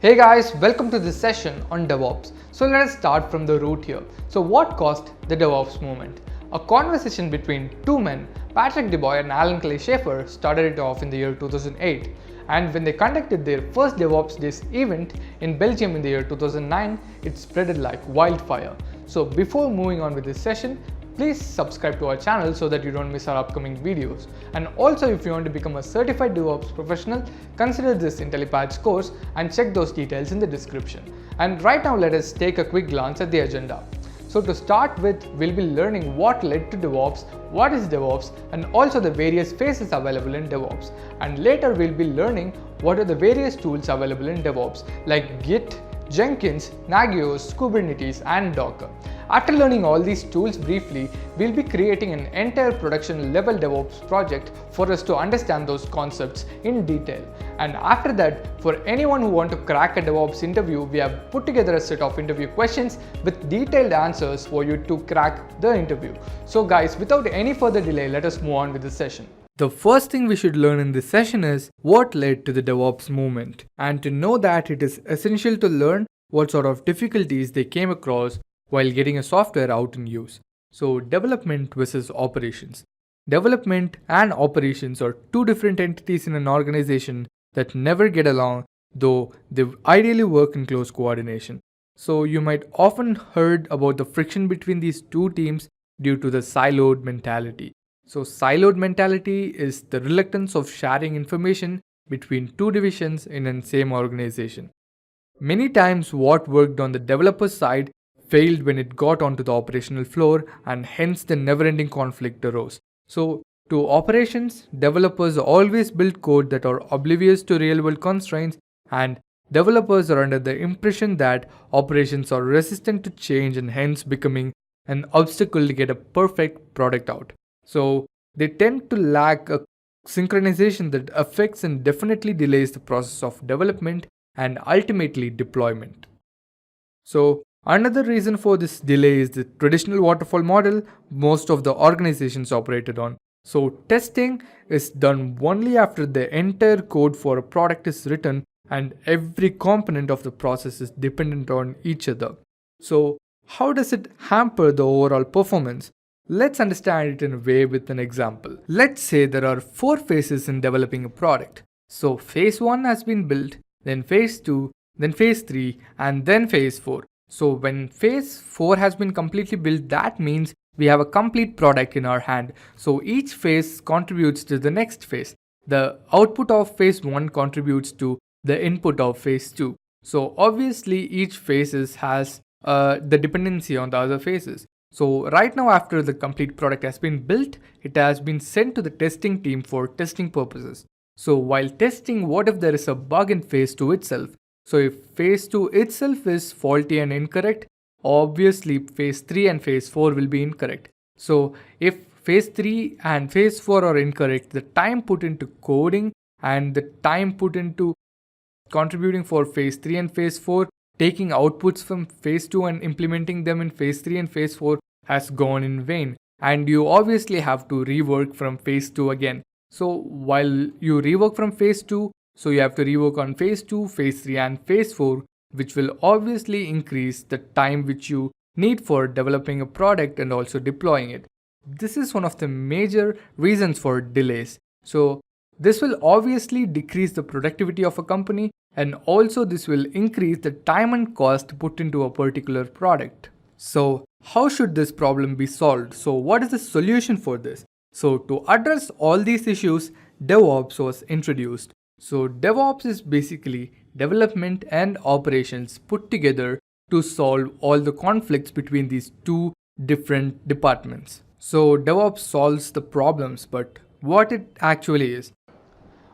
Hey guys, welcome to this session on DevOps. So let us start from the root here. So what caused the DevOps movement? A conversation between two men, Patrick DeBoy and Alan Clay Schaefer, started it off in the year 2008. And when they conducted their first DevOps Days event in Belgium in the year 2009, it spreaded like wildfire. So before moving on with this session, please subscribe to our channel so that you don't miss our upcoming videos. And also, if you want to become a certified DevOps professional, consider this Intellipaat Edge course and check those details in the description. And right now, let us take a quick glance at the agenda. So to start with, we'll be learning what led to DevOps, what is DevOps, and also the various phases available in DevOps. And later, we'll be learning what are the various tools available in DevOps like Git, Jenkins, Nagios, Kubernetes, and Docker. After learning all these tools briefly, we'll be creating an entire production level DevOps project for us to understand those concepts in detail. And after that, for anyone who wants to crack a DevOps interview, we have put together a set of interview questions with detailed answers for you to crack the interview. So guys, without any further delay, let us move on with the session. The first thing we should learn in this session is what led to the DevOps movement. And to know that, it is essential to learn what sort of difficulties they came across while getting a software out in use. So development versus operations. Development and operations are two different entities in an organization that never get along, though they ideally work in close coordination. So you might often heard about the friction between these two teams due to the siloed mentality. So siloed mentality is the reluctance of sharing information between two divisions in the same organization. Many times what worked on the developer side failed when it got onto the operational floor, and hence the never-ending conflict arose. So to operations, developers always build code that are oblivious to real-world constraints, and developers are under the impression that operations are resistant to change and hence becoming an obstacle to get a perfect product out. So they tend to lack a synchronization that affects and definitely delays the process of development and ultimately deployment. So another reason for this delay is the traditional waterfall model most of the organizations operated on. So testing is done only after the entire code for a product is written and every component of the process is dependent on each other. So how does it hamper the overall performance? Let's understand it in a way with an example. Let's say there are 4 phases in developing a product. So phase 1 has been built, then phase 2, then phase 3, and then phase 4. So when phase 4 has been completely built, that means we have a complete product in our hand. So each phase contributes to the next phase. The output of phase 1 contributes to the input of phase 2. So obviously each phase has the dependency on the other phases. So right now, after the complete product has been built, it has been sent to the testing team for testing purposes. So while testing, what if there is a bug in phase 2 itself? So if phase 2 itself is faulty and incorrect, obviously phase 3 and phase 4 will be incorrect. So if phase 3 and phase 4 are incorrect, the time put into coding and the time put into contributing for phase 3 and phase 4, taking outputs from phase 2 and implementing them in phase 3 and phase 4 has gone in vain. And you obviously have to rework from phase 2 again. So while you rework from phase 2, so you have to rework on phase 2, phase 3 and phase 4, which will obviously increase the time which you need for developing a product and also deploying it. This is one of the major reasons for delays. So this will obviously decrease the productivity of a company, and also this will increase the time and cost put into a particular product. So how should this problem be solved? So what is the solution for this? So to address all these issues, DevOps was introduced. So DevOps is basically development and operations put together to solve all the conflicts between these two different departments. So DevOps solves the problems, but what it actually is.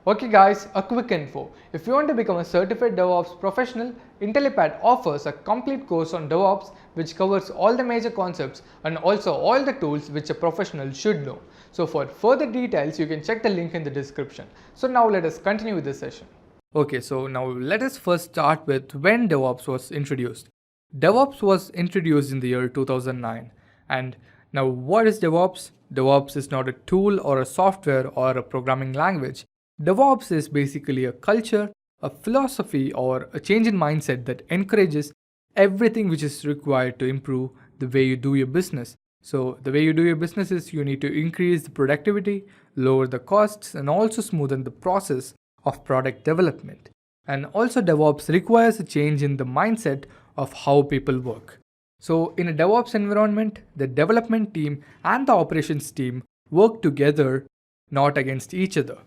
Okay guys, a quick info. If you want to become a certified DevOps professional, Intellipaat offers a complete course on DevOps which covers all the major concepts and also all the tools which a professional should know. So for further details, you can check the link in the description. So now let us continue with this session. Okay, so now let us first start with when DevOps was introduced. DevOps was introduced in the year 2009. And now what is DevOps? DevOps is not a tool or a software or a programming language. DevOps is basically a culture, a philosophy or a change in mindset that encourages everything which is required to improve the way you do your business. So the way you do your business is you need to increase the productivity, lower the costs, and also smoothen the process of product development. And also DevOps requires a change in the mindset of how people work. So in a DevOps environment, the development team and the operations team work together, not against each other.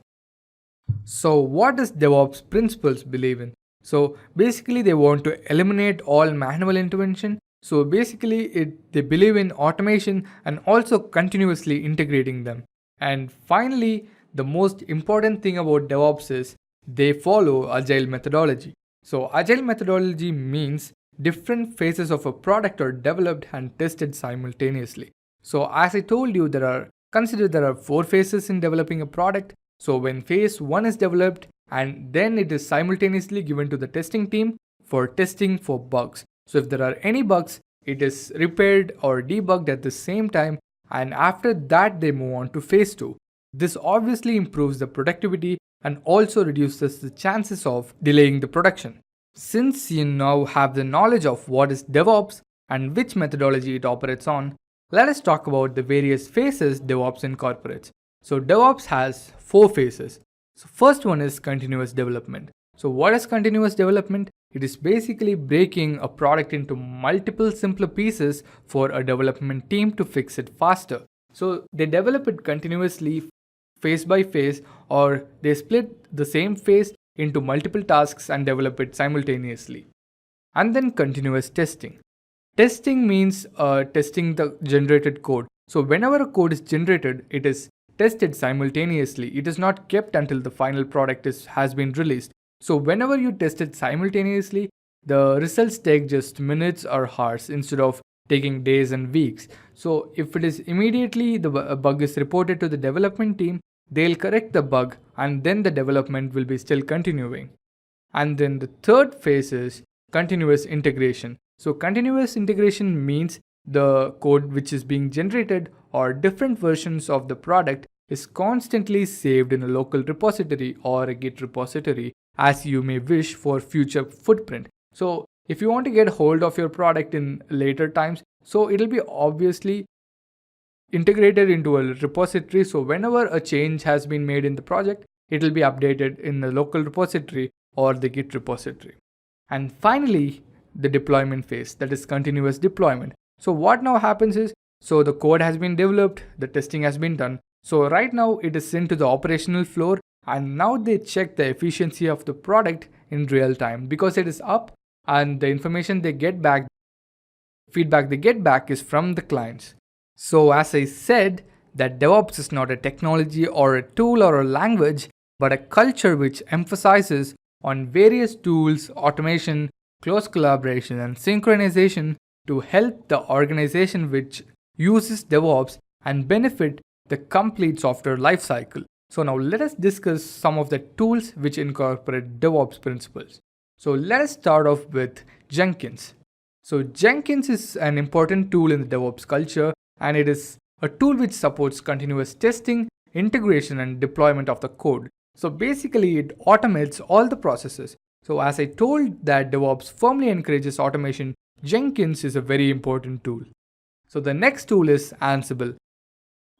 So what does DevOps principles believe in? So basically they want to eliminate all manual intervention. So basically they believe in automation and also continuously integrating them. And finally, the most important thing about DevOps is they follow agile methodology. So agile methodology means different phases of a product are developed and tested simultaneously. So as I told you, consider there are 4 phases in developing a product. So when phase 1 is developed and then it is simultaneously given to the testing team for testing for bugs. So if there are any bugs, it is repaired or debugged at the same time, and after that they move on to phase 2. This obviously improves the productivity and also reduces the chances of delaying the production. Since you now have the knowledge of what is DevOps and which methodology it operates on, let us talk about the various phases DevOps incorporates. So DevOps has 4 phases. So first one is continuous development. So what is continuous development? It is basically breaking a product into multiple simpler pieces for a development team to fix it faster. So they develop it continuously phase by phase, or they split the same phase into multiple tasks and develop it simultaneously. And then continuous testing. Testing means testing the generated code. So whenever a code is generated, it is tested simultaneously. It is not kept until the final product has been released. So whenever you test it simultaneously, the results take just minutes or hours instead of taking days and weeks. So if it is immediately the bug is reported to the development team, they'll correct the bug and then the development will be still continuing. And then the third phase is continuous integration. So continuous integration means the code which is being generated or different versions of the product is constantly saved in a local repository or a Git repository as you may wish for future footprint. So if you want to get hold of your product in later times, so it'll be obviously integrated into a repository. So whenever a change has been made in the project, it will be updated in the local repository or the Git repository. And finally, the deployment phase, that is continuous deployment. So what now happens is, so the code has been developed, the testing has been done. So right now it is sent to the operational floor, and now they check the efficiency of the product in real time because it is up, and the information they get back, feedback they get back is from the clients. So as I said, that DevOps is not a technology or a tool or a language, but a culture which emphasizes on various tools, automation, close collaboration, and synchronization to help the organization which uses DevOps and benefit the complete software lifecycle. So now let us discuss some of the tools which incorporate DevOps principles. So let us start off with Jenkins. So Jenkins is an important tool in the DevOps culture, and it is a tool which supports continuous testing, integration, and deployment of the code. So basically it automates all the processes. So as I told that DevOps firmly encourages automation, Jenkins is a very important tool. So the next tool is Ansible.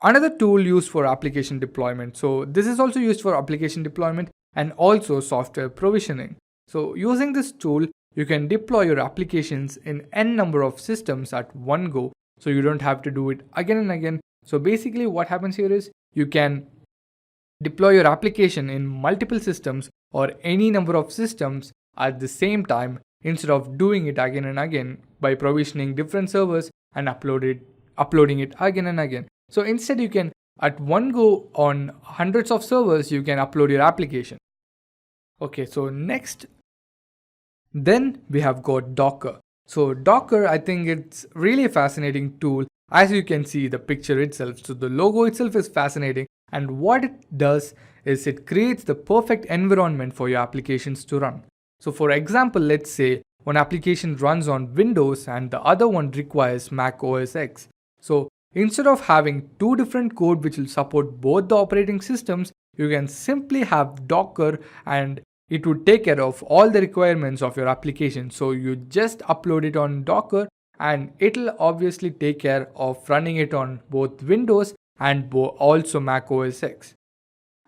Another tool used for application deployment. So this is also used for application deployment and also software provisioning. So using this tool, you can deploy your applications in n number of systems at one go. So you don't have to do it again and again. So basically what happens here is you can deploy your application in multiple systems or any number of systems at the same time instead of doing it again and again by provisioning different servers and uploading it again and again. So instead you can at one go on hundreds of servers, you can upload your application. Okay, so next, then we have got Docker. So Docker, I think it's really a fascinating tool. As you can see the picture itself, so the logo itself is fascinating, and what it does is it creates the perfect environment for your applications to run. So for example, let's say one application runs on Windows and the other one requires Mac OS X. So instead of having two different code which will support both the operating systems, you can simply have Docker and it would take care of all the requirements of your application. So you just upload it on Docker and it'll obviously take care of running it on both Windows and also Mac OS X.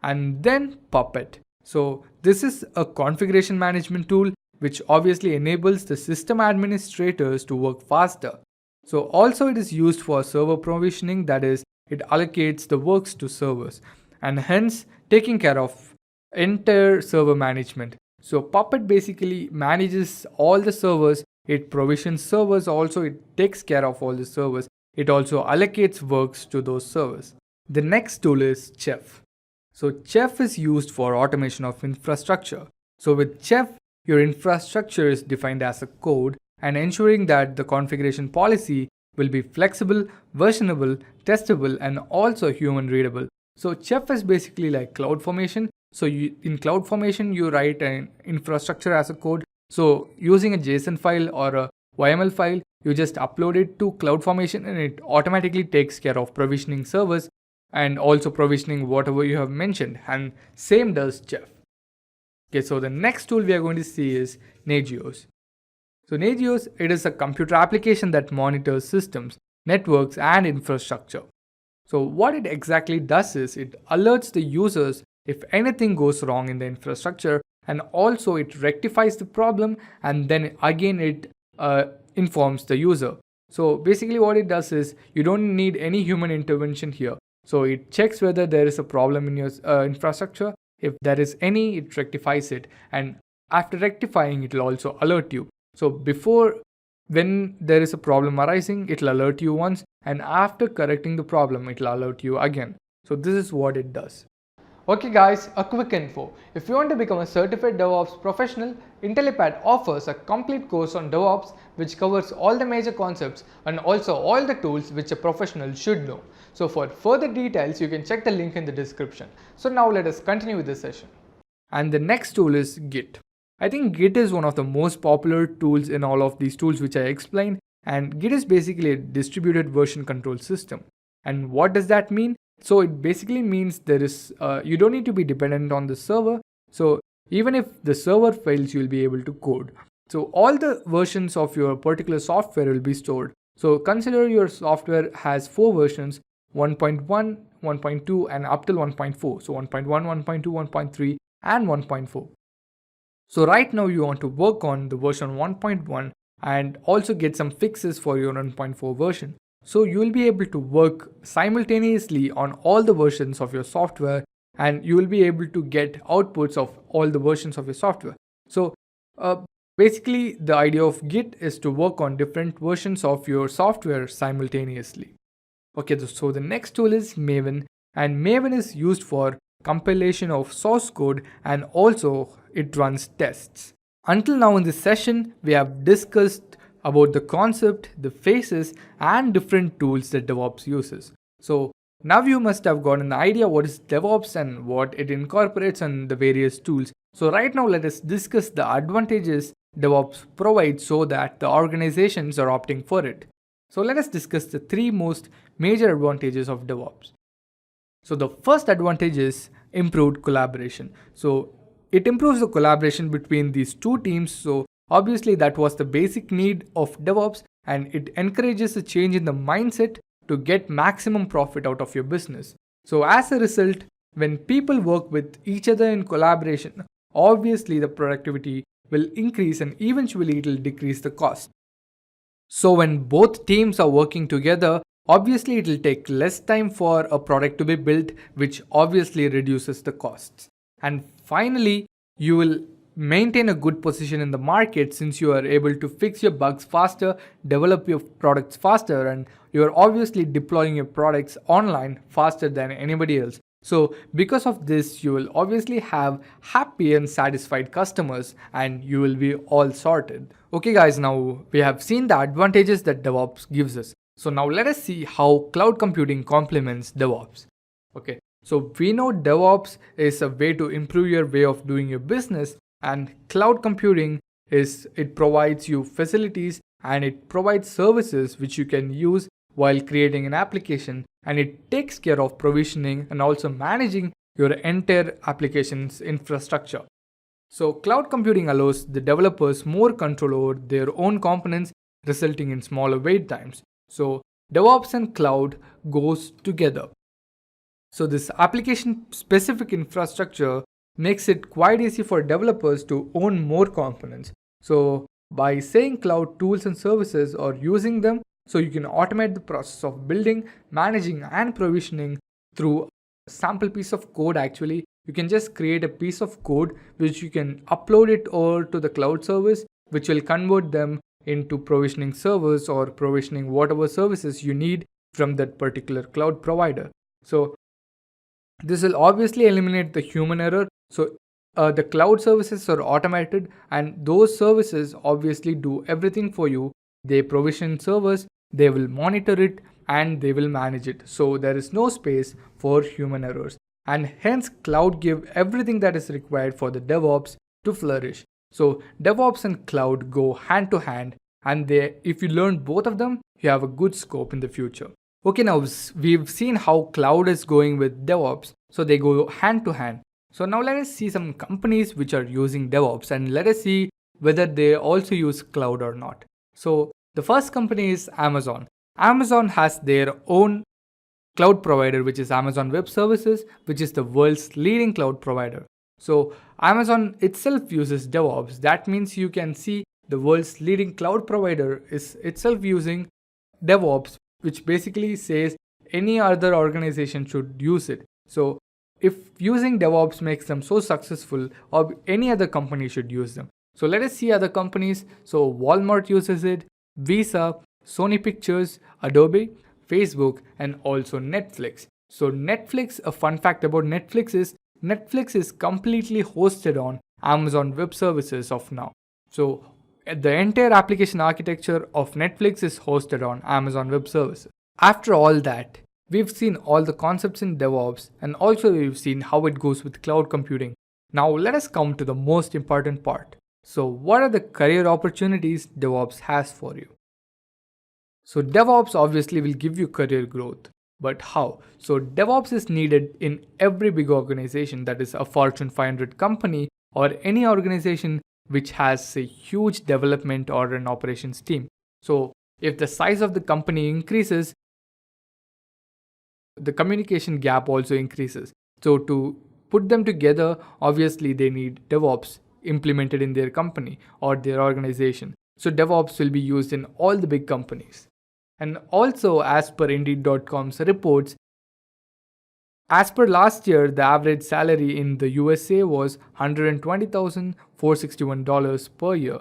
And then Puppet. So this is a configuration management tool which obviously enables the system administrators to work faster. So also it is used for server provisioning, that is, it allocates the works to servers and hence taking care of entire server management. So Puppet basically manages all the servers, it provisions servers, also it takes care of all the servers, it also allocates works to those servers. The next tool is Chef. So Chef is used for automation of infrastructure. So with Chef, your infrastructure is defined as a code and ensuring that the configuration policy will be flexible, versionable, testable, and also human readable. So Chef is basically like CloudFormation. So in CloudFormation, you write an infrastructure as a code. So using a JSON file or a YML file, you just upload it to CloudFormation and it automatically takes care of provisioning servers and also provisioning whatever you have mentioned, and same does Chef. Okay, so the next tool we are going to see is Nagios. So Nagios, it is a computer application that monitors systems, networks, and infrastructure. So what it exactly does is it alerts the users if anything goes wrong in the infrastructure, and also it rectifies the problem and then again it informs the user. So basically what it does is you don't need any human intervention here. So it checks whether there is a problem in your infrastructure. If there is any, it rectifies it. And after rectifying, it will also alert you. So when there is a problem arising, it will alert you once. And after correcting the problem, it will alert you again. So this is what it does. Okay guys, a quick info. If you want to become a certified DevOps professional, Intellipaat offers a complete course on DevOps which covers all the major concepts and also all the tools which a professional should know. So for further details, you can check the link in the description. So now let us continue with this session. And the next tool is Git. I think Git is one of the most popular tools in all of these tools which I explained, and Git is basically a distributed version control system. And what does that mean? So it basically means there is you don't need to be dependent on the server. So even if the server fails, you'll be able to code. So all the versions of your particular software will be stored. So consider your software has 4 versions, 1.1, 1.2 and up till 1.4. So 1.1, 1.2, 1.3 and 1.4. So right now you want to work on the version 1.1 and also get some fixes for your 1.4 version. So you will be able to work simultaneously on all the versions of your software and you will be able to get outputs of all the versions of your software. So basically the idea of Git is to work on different versions of your software simultaneously. Okay, so the next tool is Maven, and Maven is used for compilation of source code and also it runs tests. Until now in this session, we have discussed about the concept, the phases and different tools that DevOps uses. So now you must have gotten an idea what is DevOps and what it incorporates and the various tools. So right now let us discuss the advantages DevOps provides so that the organizations are opting for it. So let us discuss the 3 most major advantages of DevOps. So the first advantage is improved collaboration. So it improves the collaboration between these 2 teams. So obviously that was the basic need of DevOps, and it encourages a change in the mindset to get maximum profit out of your business. So as a result, when people work with each other in collaboration, obviously the productivity will increase and eventually it will decrease the cost. So when both teams are working together, obviously it will take less time for a product to be built, which obviously reduces the costs. And finally, you will maintain a good position in the market since you are able to fix your bugs faster, develop your products faster, and you are obviously deploying your products online faster than anybody else. So because of this, you will obviously have happy and satisfied customers and you will be all sorted. Okay guys, now we have seen the advantages that DevOps gives us. So now let us see how cloud computing complements DevOps. Okay, so we know DevOps is a way to improve your way of doing your business, and cloud computing it provides you facilities and it provides services which you can use while creating an application, and it takes care of provisioning and also managing your entire application's infrastructure. So cloud computing allows the developers more control over their own components, resulting in smaller wait times. So DevOps and cloud goes together. So this application specific infrastructure makes it quite easy for developers to own more components. So by saying cloud tools and services or using them, so you can automate the process of building, managing and provisioning through a sample piece of code. Actually, you can just create a piece of code which you can upload it over to the cloud service, which will convert them into provisioning servers or provisioning whatever services you need from that particular cloud provider. So this will obviously eliminate the human error. So the cloud services are automated, and those services obviously do everything for you. They provision servers, they will monitor it, and they will manage it. So there is no space for human errors. And hence cloud give everything that is required for the DevOps to flourish. So DevOps and cloud go hand to hand, and if you learn both of them, you have a good scope in the future. Okay, now we've seen how cloud is going with DevOps, so they go hand to hand. So now let us see some companies which are using DevOps, and let us see whether they also use cloud or not. So the first company is Amazon. Amazon has their own cloud provider, which is Amazon Web Services, which is the world's leading cloud provider. So Amazon itself uses DevOps. That means you can see the world's leading cloud provider is itself using DevOps, which basically says any other organization should use it. So if using DevOps makes them so successful, or any other company should use them. So let us see other companies. So Walmart uses it, Visa, Sony Pictures, Adobe, Facebook, and also Netflix. So Netflix, a fun fact about Netflix is completely hosted on Amazon Web Services of now. So the entire application architecture of Netflix is hosted on Amazon Web Services. After all that, we've seen all the concepts in DevOps, and also we've seen how it goes with cloud computing. Now let us come to the most important part. So what are the career opportunities DevOps has for you? So DevOps obviously will give you career growth. But how? So DevOps is needed in every big organization, that is a Fortune 500 company or any organization which has a huge development or an operations team. So if the size of the company increases, the communication gap also increases. So to put them together, obviously they need DevOps implemented in their company or their organization. So DevOps will be used in all the big companies. And also, as per Indeed.com's reports, as per last year, the average salary in the USA was $120,461 per year.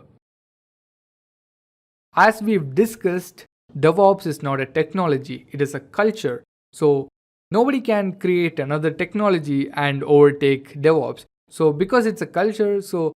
As we've discussed, DevOps is not a technology, it is a culture. So nobody can create another technology and overtake DevOps. So because it's a culture, so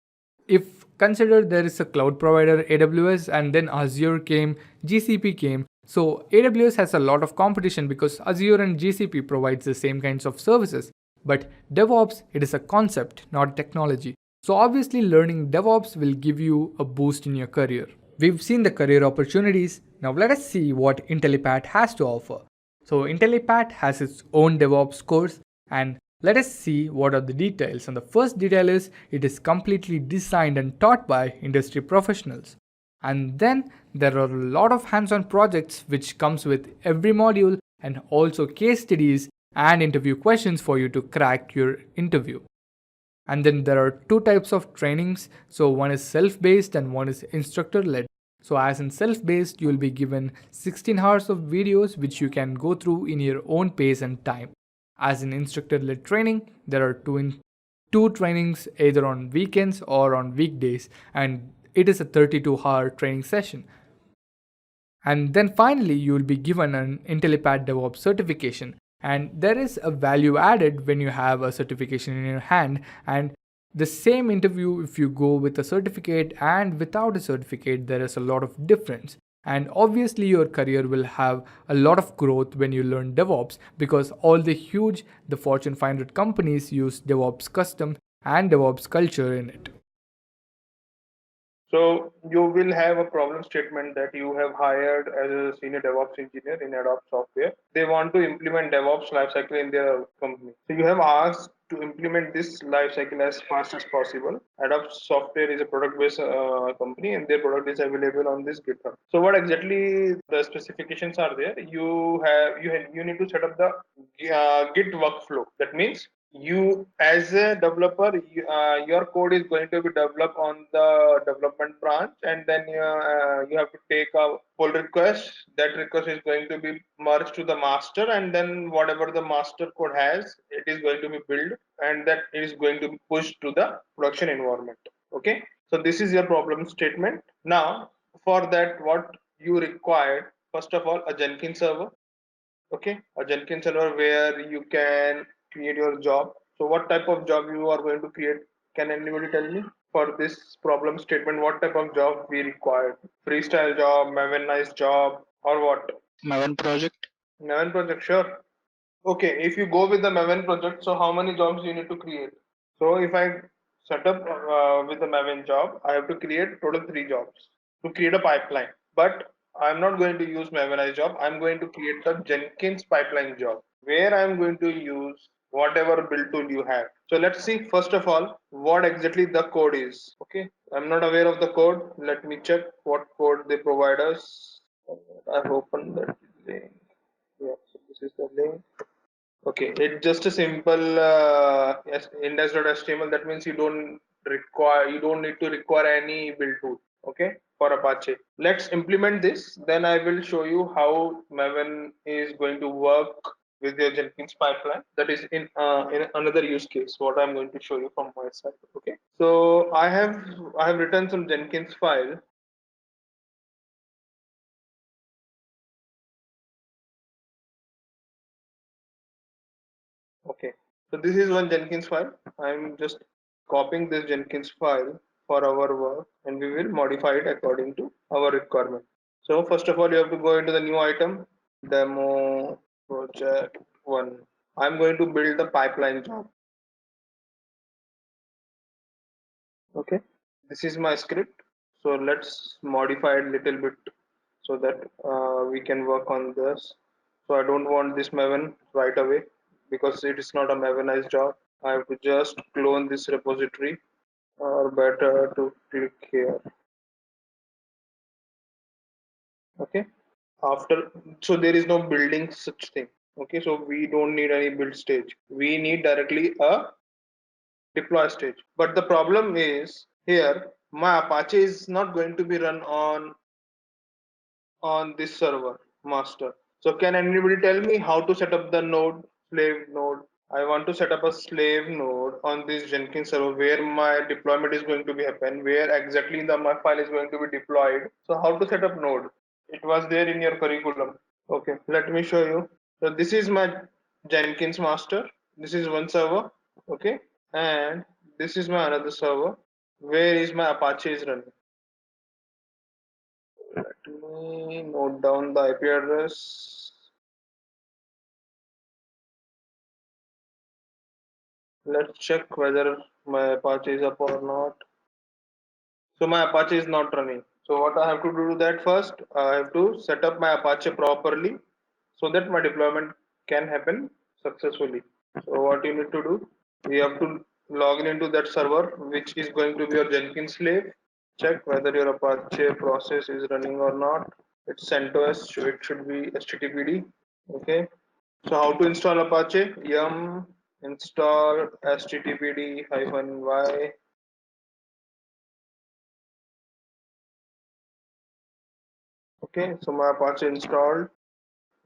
if consider there is a cloud provider AWS, and then Azure came, GCP came. So AWS has a lot of competition because Azure and GCP provides the same kinds of services. But DevOps, it is a concept, not technology. So obviously learning DevOps will give you a boost in your career. We've seen the career opportunities. Now let us see what Intellipaat has to offer. So Intellipaat has its own DevOps course, and let us see what are the details. And the first detail is it is completely designed and taught by industry professionals. And then there are a lot of hands-on projects which comes with every module, and also case studies and interview questions for you to crack your interview. And then there are two types of trainings. So one is self-based and one is instructor-led. So as in self-based, you will be given 16 hours of videos which you can go through in your own pace and time. As in instructor-led training, there are two trainings either on weekends or on weekdays, and it is a 32-hour training session. And then finally, you will be given an Intellipaat DevOps certification. And there is a value added when you have a certification in your hand. And the same interview, if you go with a certificate and without a certificate, there is a lot of difference. And obviously your career will have a lot of growth when you learn DevOps, because all the Fortune 500 companies use DevOps custom and DevOps culture in it. So you will have a problem statement that you have hired as a senior DevOps engineer in Adopt software. They want to implement DevOps lifecycle in their company. So you have asked to implement this lifecycle as fast as possible. Adopt software is a product-based company, and their product is available on this GitHub. So what exactly the specifications are there? You need to set up the Git workflow. That means you as a developer, your code is going to be developed on the development branch, and then you have to take a pull request. That request is going to be merged to the master, and then whatever the master code has, it is going to be built, and that is going to be pushed to the production environment. Okay, so this is your problem statement. Now for that, what you require, first of all, a Jenkins server. Okay, a Jenkins server where you can create your job. So what type of job you are going to create? Can anybody tell me for this problem statement what type of job we require? Freestyle job, Maven job, or what? Maven project. Maven project, sure. Okay, if you go with the Maven project, so how many jobs you need to create? So if I set up with the Maven job, I have to create total 3 jobs to create a pipeline. But I'm not going to use Maven job. I'm going to create the Jenkins pipeline job where I'm going to use whatever build tool you have. So let's see first of all what exactly the code is. Okay, I'm not aware of the code. Let me check what code they provide us. I've opened that link. Yeah, so this is the link. Okay, it's just a simple yes, index.html. That means you don't need to require any build tool. Okay, for Apache. Let's implement this. Then I will show you how Maven is going to work with your Jenkins pipeline. That is in another use case. What I'm going to show you from my side. Okay. So I have written some Jenkins file. Okay, so this is one Jenkins file. I'm just copying this Jenkins file for our work, and we will modify it according to our requirement. So first of all, you have to go into the new item, demo project 1. I'm going to build the pipeline job. Okay, this is my script. So let's modify it a little bit so that we can work on this. So I don't want this Maven right away because it is not a Mavenized job. I have to just clone this repository, or better to click here. Okay, after, so there is no building such thing. Okay, so we don't need any build stage. We need directly a deploy stage. But the problem is here, my Apache is not going to be run on this server master. So can anybody tell me how to set up the node, slave node? I want to set up a slave node on this Jenkins server where my deployment is going to be happen, where exactly my file is going to be deployed. So how to set up node? It was there in your curriculum. Okay, let me show you. So this is my Jenkins master. This is one server. Okay, and this is my another server. Where is my Apache is running? Let me note down the IP address. Let's check whether my Apache is up or not. So my Apache is not running. So what I have to do that first, I have to set up my Apache properly so that my deployment can happen successfully. So what you need to do, you have to log in into that server, which is going to be your Jenkins slave. Check whether your Apache process is running or not. It's CentOS, so it should be HTTPD. Okay. So how to install Apache? Yum install httpd-y. Okay, so my Apache installed.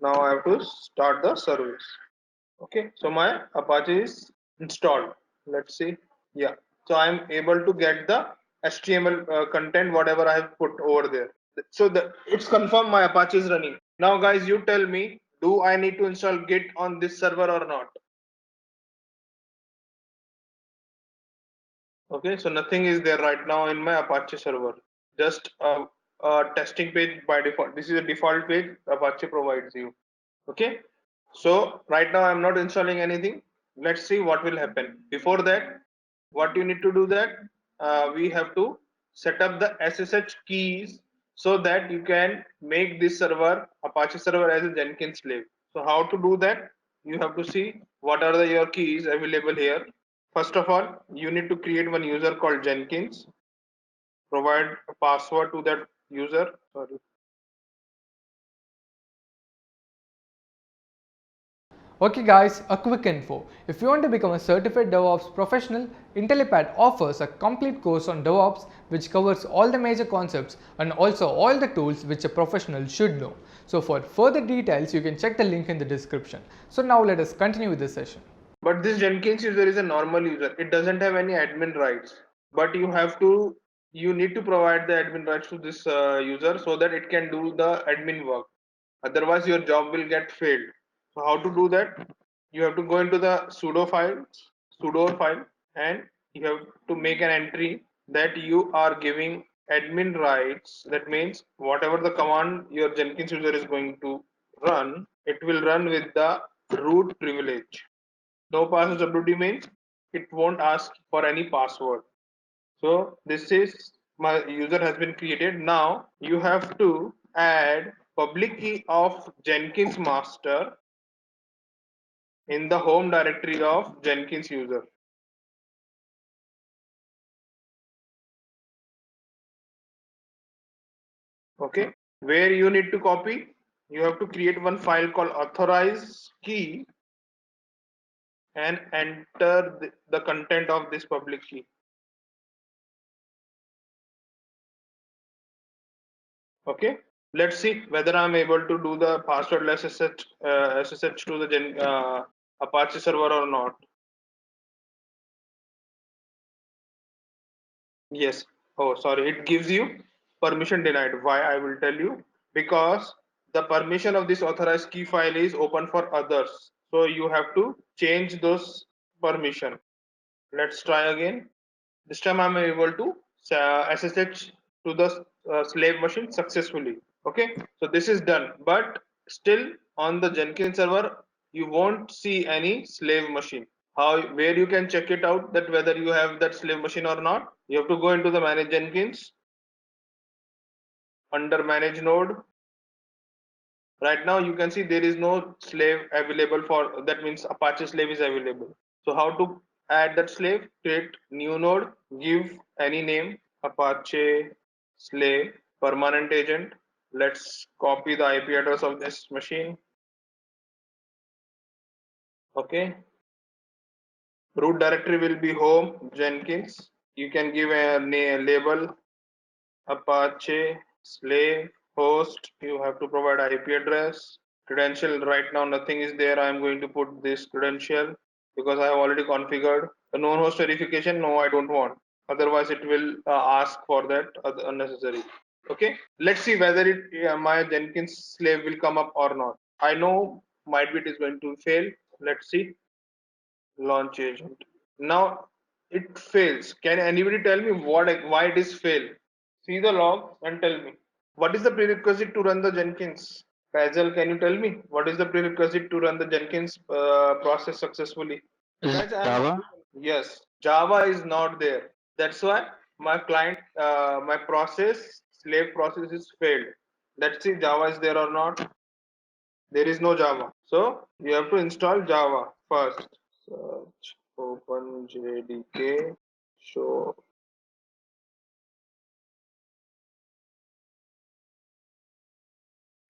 Now I have to start the service. Okay, so my Apache is installed. Let's see. Yeah, so I'm able to get the HTML content whatever I have put over there. So it's confirmed my Apache is running. Now guys, you tell me, do I need to install Git on this server or not? Okay, so nothing is there right now in my Apache server. Just a testing page by default. This is a default page Apache provides you. Okay, so right now I'm not installing anything. Let's see what will happen. Before that, what you need to do that we have to set up the SSH keys so that you can make this server, Apache server, as a Jenkins slave. So how to do that? You have to see what are your keys available here. First of all, you need to create one user called Jenkins. Provide a password to that user. Sorry. Okay guys, a quick info. If you want to become a certified DevOps professional, Intellipaat offers a complete course on DevOps which covers all the major concepts and also all the tools which a professional should know. So for further details, you can check the link in the description. So now let us continue with this session. But this Jenkins user is a normal user. It doesn't have any admin rights. But you need to provide the admin rights to this user so that it can do the admin work. Otherwise, your job will get failed. So how to do that? You have to go into the sudo file, and you have to make an entry that you are giving admin rights. That means whatever the command your Jenkins user is going to run, it will run with the root privilege. No password subroutine means it won't ask for any password. So this is my user has been created. Now you have to add public key of Jenkins master in the home directory of Jenkins user. Okay, where you need to copy, you have to create one file called authorize key and enter the content of this public key. Okay, let's see whether I'm able to do the passwordless SSH to the Apache server or not. Yes. Oh, sorry. It gives you permission denied. Why? I will tell you. Because the permission of this authorized key file is open for others. So you have to change those permission. Let's try again. This time I'm able to SSH to the slave machine successfully. Okay. So this is done. But still on the Jenkins server, you won't see any slave machine. Where you can check it out that whether you have that slave machine or not, you have to go into the manage Jenkins. Under manage node, right now you can see there is no slave available. For that means Apache slave is available. So how to add that slave? Create new node, give any name, Apache slave permanent agent. Let's copy the IP address of this machine. Okay, root directory will be home Jenkins. You can give a label Apache slave host. You have to provide IP address. Credential, right now nothing is there. I'm going to put this credential because I have already configured. The known host verification, no, I don't want. Otherwise it will ask for that unnecessary. Okay, let's see whether my Jenkins slave will come up or not. I know might be it is going to fail. Let's see. Launch agent. Now it fails. Can anybody tell me why it is fail? See the log and tell me. What is the prerequisite to run the Jenkins? Basil, can you tell me what is the prerequisite to run the Jenkins process successfully? Is Guys, I am not. Java? Yes, Java is not there. That's why my client, my process, slave process is failed. Let's see Java is there or not. There is no Java. So you have to install Java first. Search open JDK show,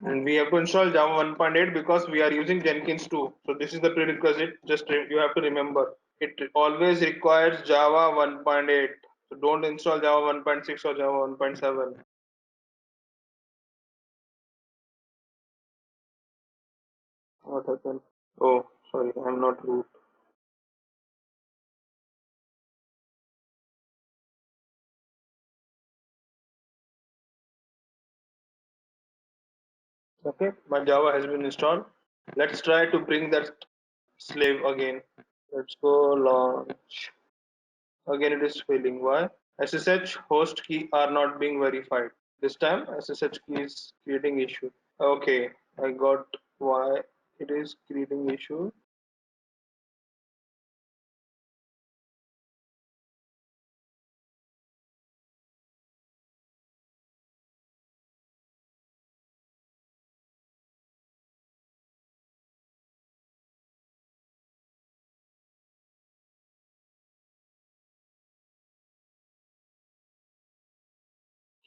and we have to install Java 1.8 because we are using Jenkins 2. So this is the prerequisite. Just you have to remember it always requires Java 1.8. So don't install Java 1.6 or Java 1.7. What happened? Oh, sorry, I'm not root. Okay, my Java has been installed. Let's try to bring that slave again. Let's go launch. Again, it is failing. Why? SSH host key are not being verified. This time, SSH key is creating issue. Okay, I got why it is creating issue.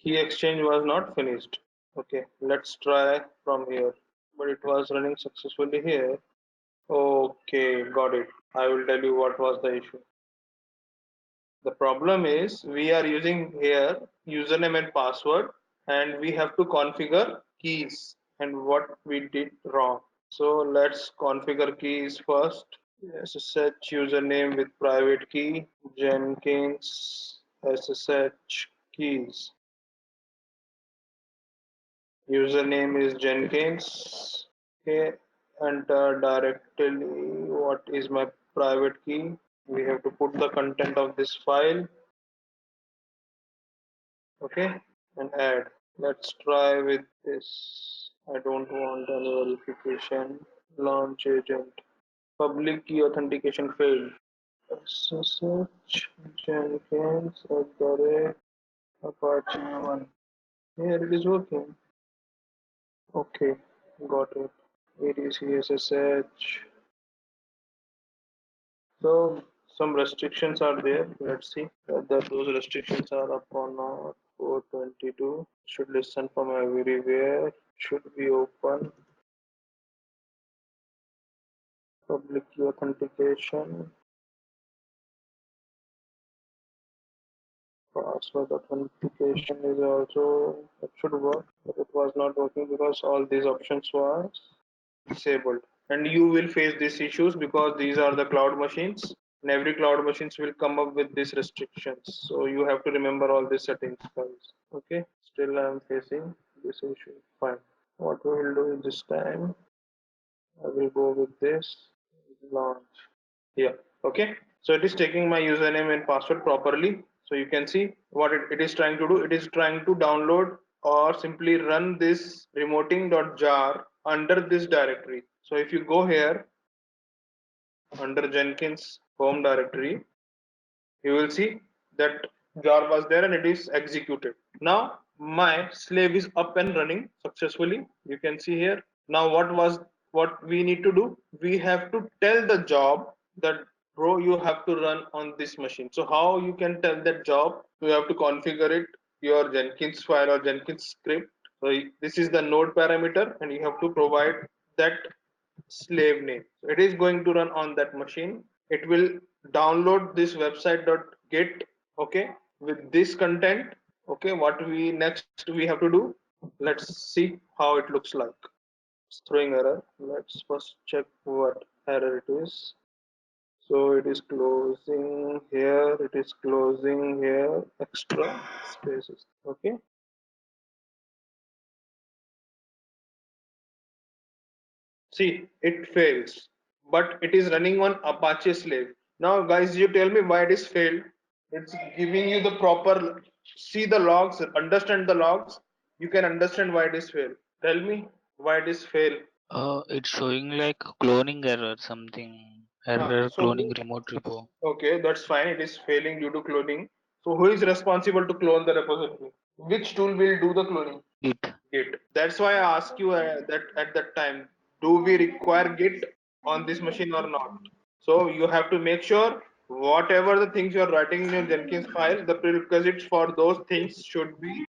Key exchange was not finished. Okay, let's try from here. But it was running successfully here. Okay, got it. I will tell you what was the issue. The problem is we are using here username and password, and we have to configure keys and what we did wrong. So let's configure keys first. SSH username with private key, Jenkins SSH keys. Username is Jenkins. Okay, enter directly what is my private key. We have to put the content of this file. Okay, and add. Let's try with this. I don't want any verification. Launch agent. Public key authentication failed. SSH Jenkins at the rate Apache 1. Here it is working. Okay, got it. ADC SSH. So some restrictions are there. Let's see whether those restrictions are up or not. 422 should listen from everywhere. Should be open. Public key authentication. Password authentication is also, it should work, but it was not working because all these options was disabled. And you will face these issues because these are the cloud machines, and every cloud machines will come up with these restrictions. So you have to remember all these settings, guys. Okay, still I am facing this issue. Fine. What we will do this time, I will go with this launch. Yeah, okay. So it is taking my username and password properly. So you can see what it is trying to do. It is trying to download or simply run this remoting.jar under this directory. So if you go here under Jenkins home directory, you will see that jar was there and it is executed. Now my slave is up and running successfully. You can see here. Now what we need to do? We have to tell the job that bro you have to run on this machine. So how you can tell that job? You have to configure it your Jenkins file or Jenkins script. So this is the node parameter and you have to provide that slave name. So it is going to run on that machine. It will download this website.get, okay, with this content. Okay, what we next we have to do? Let's see how it looks like. It's throwing error. Let's first check what error it is. So it is closing here, it is closing here, extra spaces. Okay. See, it fails, but it is running on Apache slave. Now, guys, you tell me why it is failed. It's giving you the proper, see the logs, understand the logs. You can understand why it is failed. Tell me why it is failed. It's showing like cloning error, something error So, cloning remote repo. okay, that's fine. It is failing due to cloning. So, who is responsible to clone the repository? Which tool will do the cloning? Git. Git. That's why I asked you that at that time, do we require Git on this machine or not? So you have to make sure whatever the things you are writing in your Jenkins file, the prerequisites for those things should be.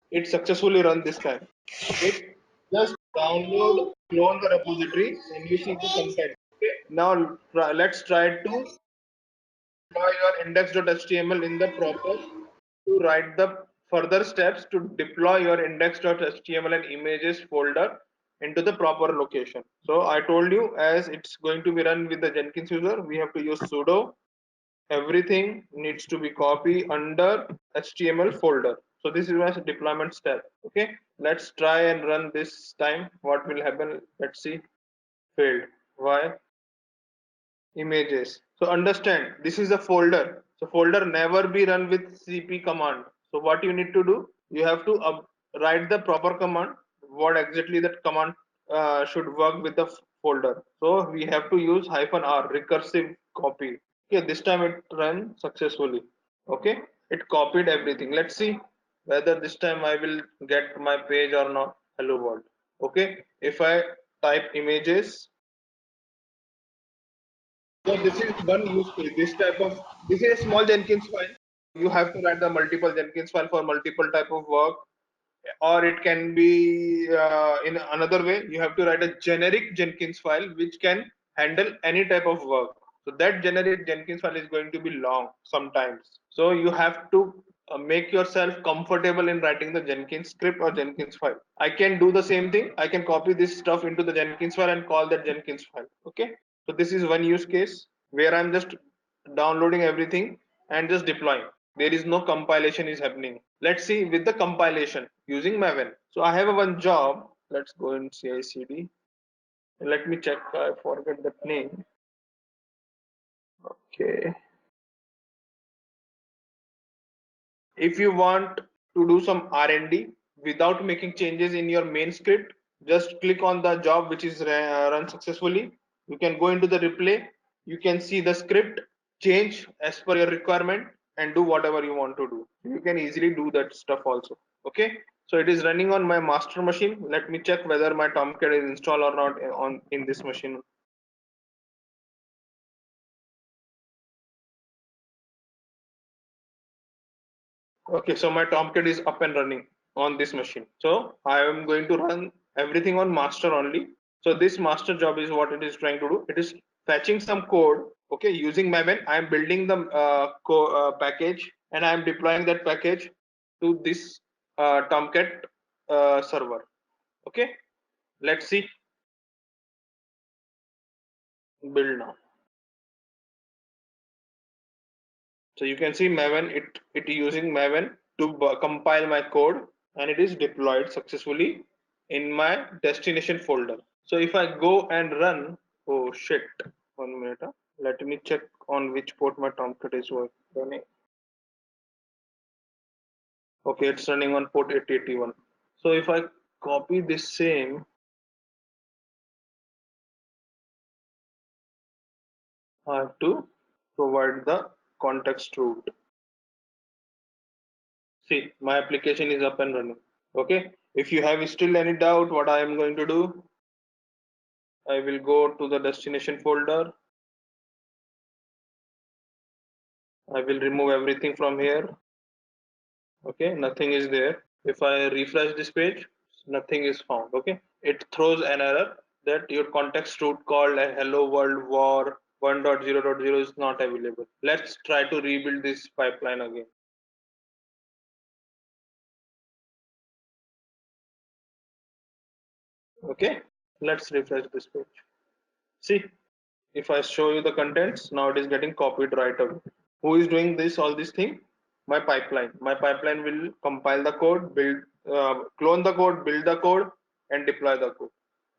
It successfully run this time. It just download, clone the repository, and you see the content. Okay. Now let's try to deploy your index.html in the proper to write the further steps to deploy your index.html and images folder into the proper location. So I told you as it's going to be run with the Jenkins user, we have to use sudo. Everything needs to be copied under HTML folder. So this is my deployment step. Okay, let's try and run this time. What will happen? Let's see. Failed. Why? Images. So understand this is a folder. So folder never be run with cp command. So what you need to do, you have to write the proper command, what exactly that command should work with the folder. So we have to use -r recursive copy. Okay, this time it ran successfully. Okay, it copied everything. Let's see whether this time I will get my page or not. Hello world. Okay, if I type images, So this is one use case. This is a small Jenkins file. You have to write the multiple Jenkins file for multiple type of work, or it can be in another way. You have to write a generic Jenkins file which can handle any type of work. So that generic Jenkins file is going to be long sometimes. So you have to make yourself comfortable in writing the Jenkins script or Jenkins file. I can do the same thing. I can copy this stuff into the Jenkins file and call that Jenkins file. Okay. So this is one use case where I'm just downloading everything and just deploying. There is no compilation is happening. Let's see with the compilation using maven. So I have one job. Let's go in CI/CD. Let me check. I forget that name. Okay. If you want to do some R&D without making changes in your main script, just click on the job which is run successfully. You can go into the replay. You can see the script change as per your requirement and do whatever you want to do. You can easily do that stuff also. Okay. So it is running on my master machine. Let me check whether my Tomcat is installed or not on in this machine. Okay, so my Tomcat is up and running on this machine. So I am going to run everything on master only. So this master job is what it is trying to do. It is fetching some code. Okay, using maven, I am building the package and I am deploying that package to this Tomcat server. Okay, let's see. Build now. So you can see maven, it using maven to compile my code, and it is deployed successfully in my destination folder. So if I go and run, oh shit, 1 minute. Let me check on which port my Tomcat is running. Okay, it's running on port 8081. So if I copy this same, I have to provide the context route. See, my application is up and running. Okay, if you have still any doubt what I am going to do, I will go to the destination folder. I will remove everything from here. Okay, nothing is there. If I refresh this page, nothing is found. Okay, it throws an error that your context route called a hello world war 1.0.0 is not available. Let's try to rebuild this pipeline again. Okay, let's refresh this page. See, if I show you the contents, now it is getting copied right away. Who is doing this, all this thing? My pipeline. My pipeline will compile the code, clone the code, build the code, and deploy the code.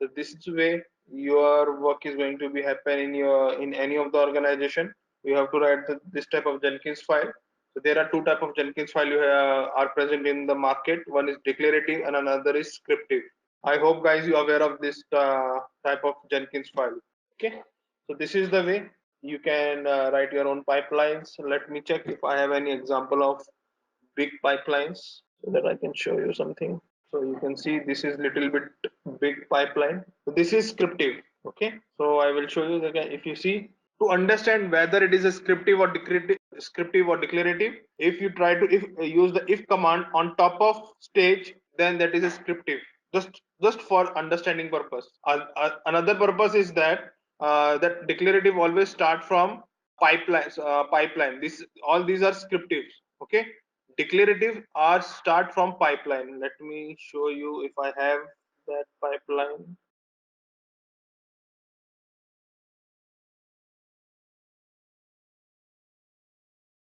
So this is the way your work is going to be happen in any of the organization. You have to write this type of Jenkins file. So there are two type of Jenkins file are present in the market. One is declarative and another is scriptive. I hope guys you are aware of this type of Jenkins file. Okay, so this is the way you can write your own pipelines. Let me check if I have any example of big pipelines so that I can show you something. So you can see this is little bit big pipeline. So this is scriptive. Okay, so I will show you that if you see, to understand whether it is a scriptive or declarative, if you try to use the if command on top of stage, then that is a scriptive. Just for understanding purpose. Another purpose is that that declarative always start from pipelines. Pipeline. This all these are scriptives. Okay, declarative are start from pipeline. Let me show you if I have that pipeline.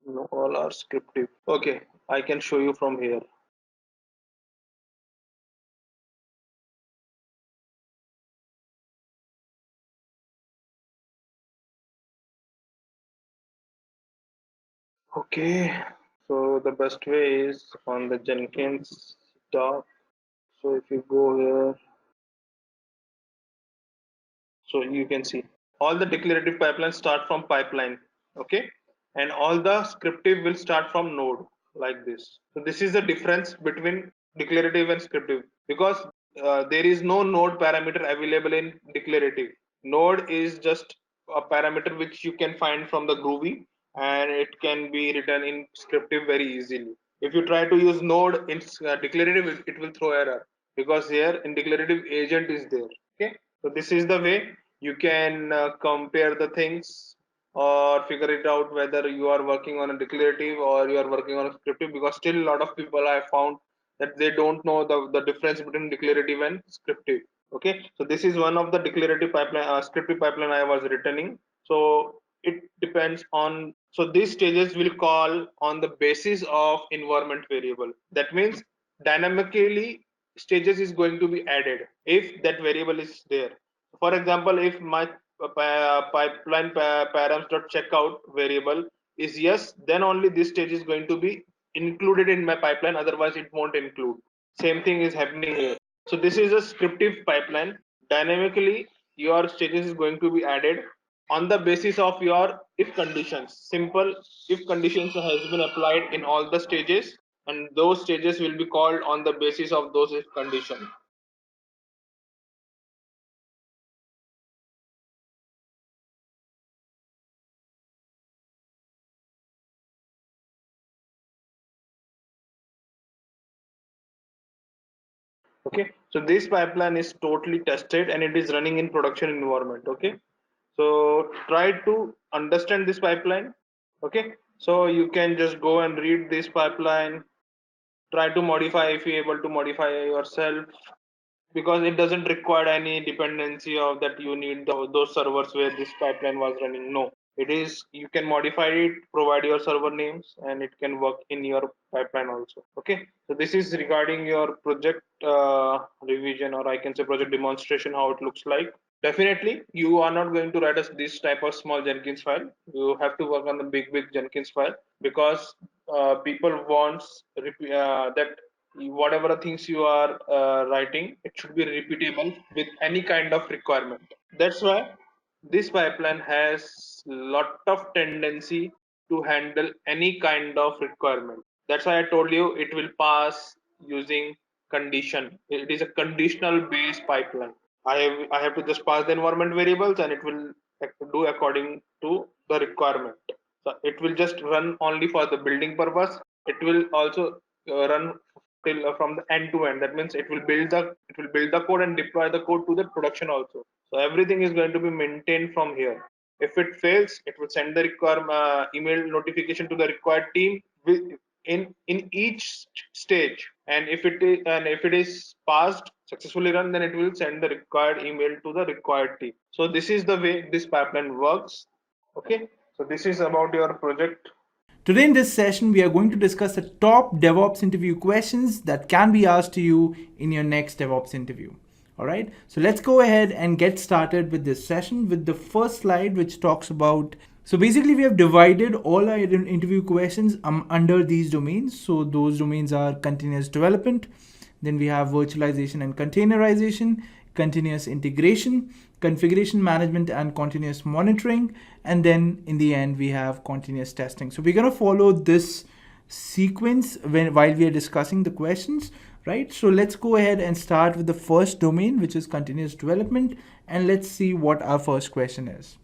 No, all are scriptive. Okay, I can show you from here. Okay, so the best way is on the Jenkins doc. So if you go here, so you can see all the declarative pipelines start from pipeline. Okay, and all the scriptive will start from node like this. So this is the difference between declarative and scriptive, because there is no node parameter available in declarative. Node is just a parameter which you can find from the Groovy, and it can be written in scriptive very easily. If you try to use node in declarative, it will throw error, because here in declarative agent is there. Okay, so this is the way you can compare the things or figure it out whether you are working on a declarative or you are working on a scriptive, because still a lot of people I found that they don't know the difference between declarative and scriptive. Okay, so this is one of the declarative pipeline, scriptive pipeline I was returning. So it depends on, so these stages will call on the basis of environment variable. That means dynamically stages is going to be added if that variable is there. For example, if my pipeline params.checkout variable is yes, then only this stage is going to be included in my pipeline, otherwise it won't include. Same thing is happening here. So this is a scriptive pipeline. Dynamically your stages is going to be added on the basis of your if conditions. Simple if conditions has been applied in all the stages, and those stages will be called on the basis of those if conditions. Okay, so this pipeline is totally tested and it is running in production environment. Okay, so try to understand this pipeline. Okay, so you can just go and read this pipeline, try to modify if you're able to modify yourself, because it doesn't require any dependency of that you need those servers where this pipeline was running. No, it is, you can modify it, provide your server names, and it can work in your pipeline also. Okay, so this is regarding your project revision, or I can say project demonstration, how it looks like. Definitely you are not going to write us this type of small jenkins file. You have to work on the big jenkins file, because people wants that whatever things you are writing, it should be repeatable with any kind of requirement. That's why this pipeline has lot of tendency to handle any kind of requirement. That's why I told you it will pass using condition. It is a conditional based pipeline. I have to just pass the environment variables and it will do according to the requirement. So it will just run only for the building purpose. It will also run till from the end to end. That means it will build the code and deploy the code to the production also. So everything is going to be maintained from here. If it fails, it will send the email notification to the required team in each stage. And if it is passed, successfully run, then it will send the required email to the required team. So this is the way this pipeline works. Okay, so this is about your project. Today in this session, we are going to discuss the top DevOps interview questions that can be asked to you in your next DevOps interview. All right, so let's go ahead and get started with this session with the first slide, which talks about. So basically, we have divided all our interview questions under these domains. So those domains are continuous development, then we have virtualization and containerization, continuous integration, configuration management and continuous monitoring, and then in the end we have continuous testing. So we're going to follow this sequence while we are discussing the questions, right? So let's go ahead and start with the first domain, which is continuous development, and let's see what our first question is.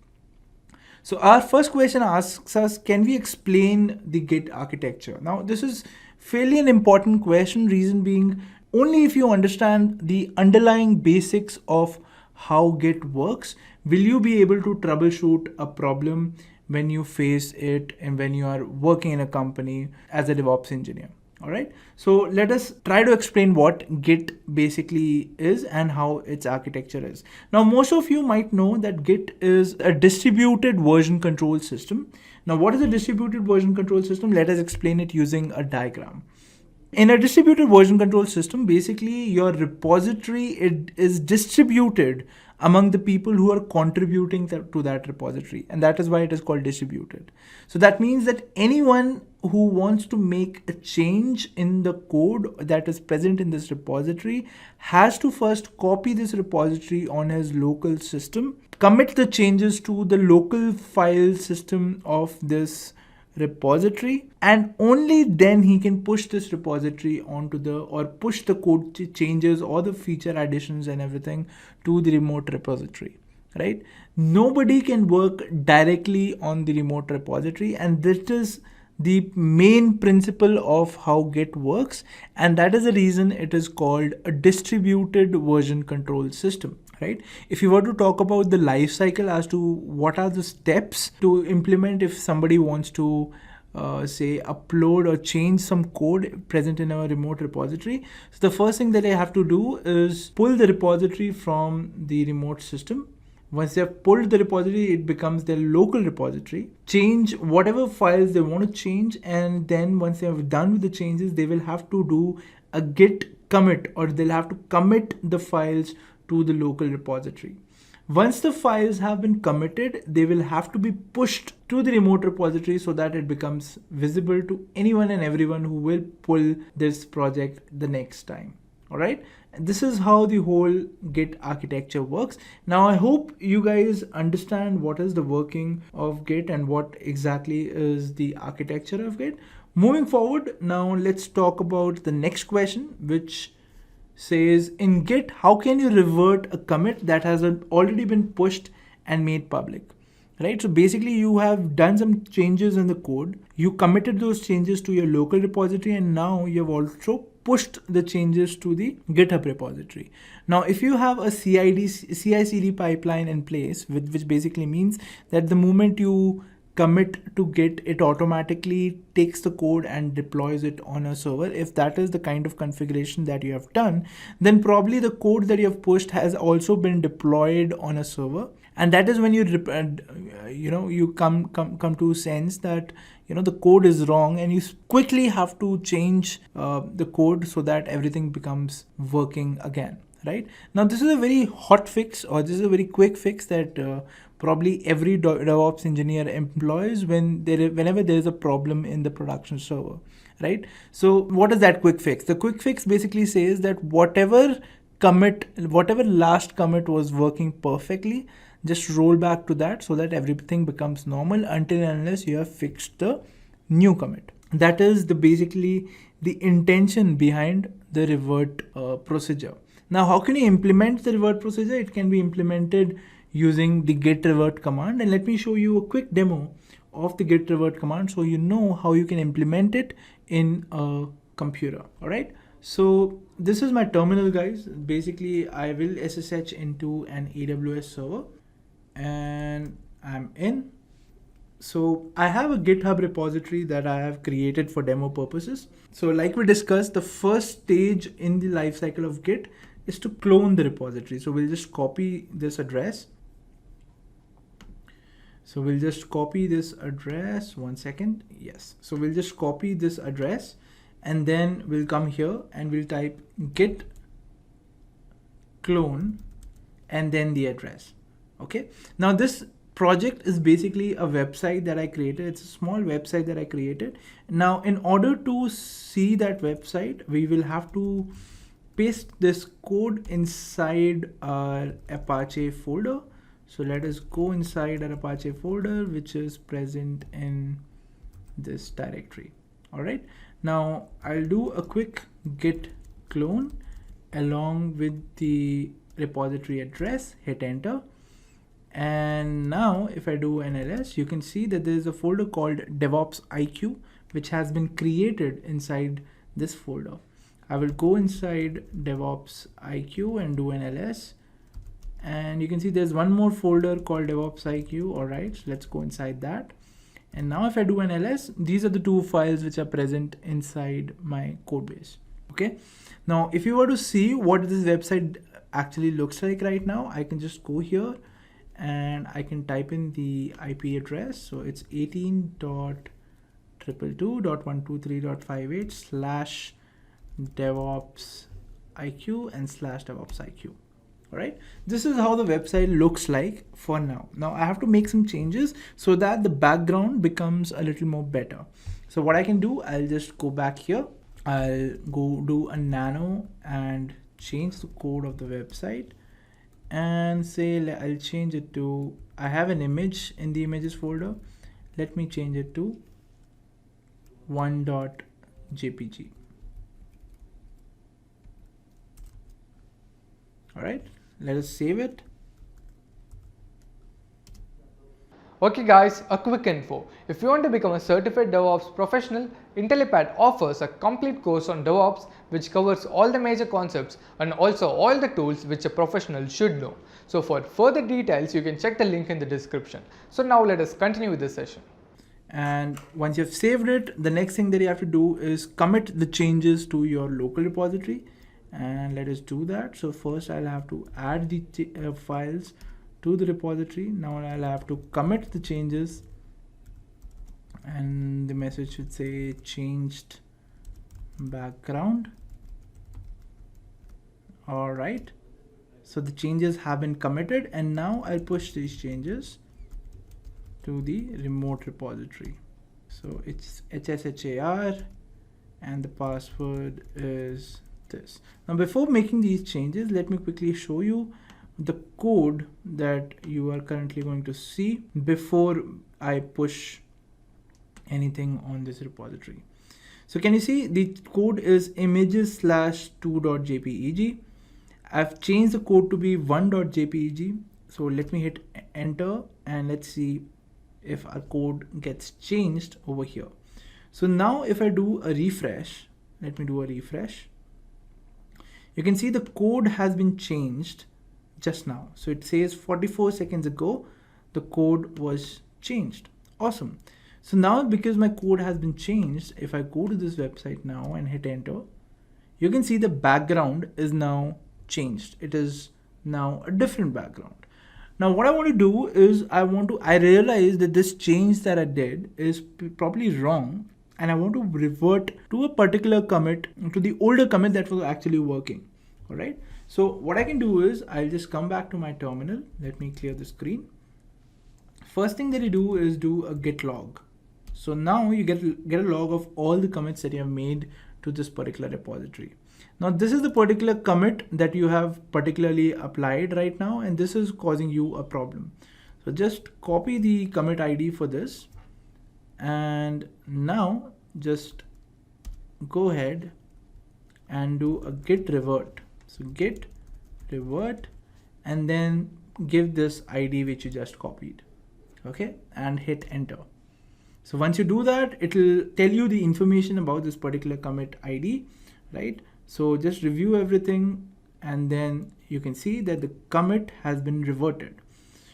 So our first question asks us, can we explain the Git architecture? Now this is fairly an important question, reason being, only if you understand the underlying basics of how Git works, will you be able to troubleshoot a problem when you face it and when you are working in a company as a DevOps engineer. All right, so let us try to explain what Git basically is and how its architecture is. Now, most of you might know that Git is a distributed version control system. Now, what is a distributed version control system? Let us explain it using a diagram. In a distributed version control system, basically your repository is distributed among the people who are contributing to that repository, and that is why it is called distributed. So that means that anyone who wants to make a change in the code that is present in this repository has to first copy this repository on his local system, commit the changes to the local file system of this repository, and only then he can push this repository onto push the code changes or the feature additions and everything to the remote repository, right? Nobody can work directly on the remote repository, and that is the main principle of how Git works, and that is the reason it is called a distributed version control system, right? If you were to talk about the life cycle as to what are the steps to implement if somebody wants to say upload or change some code present in our remote repository. So the first thing that I have to do is pull the repository from the remote system. Once they have pulled the repository, it becomes their local repository. Change whatever files they want to change, and then once they have done with the changes, they will have to do a git commit, or they'll have to commit the files to the local repository. Once the files have been committed, they will have to be pushed to the remote repository so that it becomes visible to anyone and everyone who will pull this project the next time. All right. And this is how the whole Git architecture works. Now, I hope you guys understand what is the working of Git and what exactly is the architecture of Git. Moving forward, now let's talk about the next question, which says in Git, how can you revert a commit that has already been pushed and made public? Right? So basically you have done some changes in the code, you committed those changes to your local repository, and now you have also pushed the changes to the GitHub repository. Now, if you have a CI/CD pipeline in place, which basically means that the moment you commit to Git, it automatically takes the code and deploys it on a server. If that is the kind of configuration that you have done, then probably the code that you have pushed has also been deployed on a server. And that is when you come to sense that the code is wrong, and you quickly have to change the code so that everything becomes working again. Right now, this is a very hot fix, or this is a very quick fix that probably every DevOps engineer employs whenever there is a problem in the production server, right? So what is that quick fix? The quick fix basically says that whatever last commit was working perfectly, just roll back to that so that everything becomes normal until and unless you have fixed the new commit. That is basically the intention behind the revert procedure. Now, how can you implement the revert procedure? It can be implemented using the git revert command, and let me show you a quick demo of the git revert command so you know how you can implement it in a computer. All right. So this is my terminal, guys. Basically, I will SSH into an AWS server, and I'm in. So I have a GitHub repository that I have created for demo purposes. So like we discussed, the first stage in the lifecycle of Git is to clone the repository. So we'll just copy this address. So we'll just copy this address. 1 second. Yes. So we'll just copy this address, and then we'll come here and we'll type git clone and then the address. Okay. Now this project is basically a website that I created. It's a small website that I created. Now, in order to see that website, we will have to paste this code inside our Apache folder. So let us go inside our Apache folder, which is present in this directory. All right. Now I'll do a quick git clone along with the repository address, hit enter. And now if I do an ls, you can see that there is a folder called Devops IQ, which has been created inside this folder. I will go inside Devops IQ and do an ls. And you can see there's one more folder called Devops IQ. All right, so let's go inside that. And now if I do an ls, these are the two files which are present inside my code base. Okay. Now, if you were to see what this website actually looks like right now, I can just go here and I can type in the IP address. So it's 18.222.58/DevOps IQ and /DevOps IQ. All right. This is how the website looks like for now. Now I have to make some changes so that the background becomes a little more better. So what I can do, I'll just go back here. I'll go do a nano and change the code of the website and say I'll change it to, I have an image in the images folder. Let me change it to 1.jpg. All right, let us save it. Okay guys, a quick info. If you want to become a certified DevOps professional, Intellipaat offers a complete course on DevOps which covers all the major concepts and also all the tools which a professional should know. So for further details, you can check the link in the description. So now let us continue with the session. And once you've saved it, the next thing that you have to do is commit the changes to your local repository. And let us do that. So first I'll have to add the files to the repository. Now I'll have to commit the changes, and the message should say changed background. All right, so the changes have been committed, and now I'll push these changes to the remote repository. So it's HSHAR and the password is this. Now before making these changes, let me quickly show you the code that you are currently going to see before I push anything on this repository. So can you see the code is images/2.jpeg. I've changed the code to be 1.jpeg. So let me hit enter and let's see if our code gets changed over here. So now if I do a refresh, let me do a refresh. You can see the code has been changed just now. So it says 44 seconds ago, the code was changed. Awesome. So now because my code has been changed, if I go to this website now and hit enter, you can see the background is now changed. It is now a different background. Now what I want to do is I realize that this change that I did is probably wrong, and I want to revert to a particular commit, to the older commit that was actually working. All right. So what I can do is I'll just come back to my terminal. Let me clear the screen. First thing that you do is do a git log. So now you get a log of all the commits that you have made to this particular repository. Now this is the particular commit that you have particularly applied right now, and this is causing you a problem. So just copy the commit ID for this, and now just go ahead and do a git revert. So git revert and then give this ID which you just copied, okay, and hit enter. So once you do that, it will tell you the information about this particular commit ID, right? So just review everything, and then you can see that the commit has been reverted.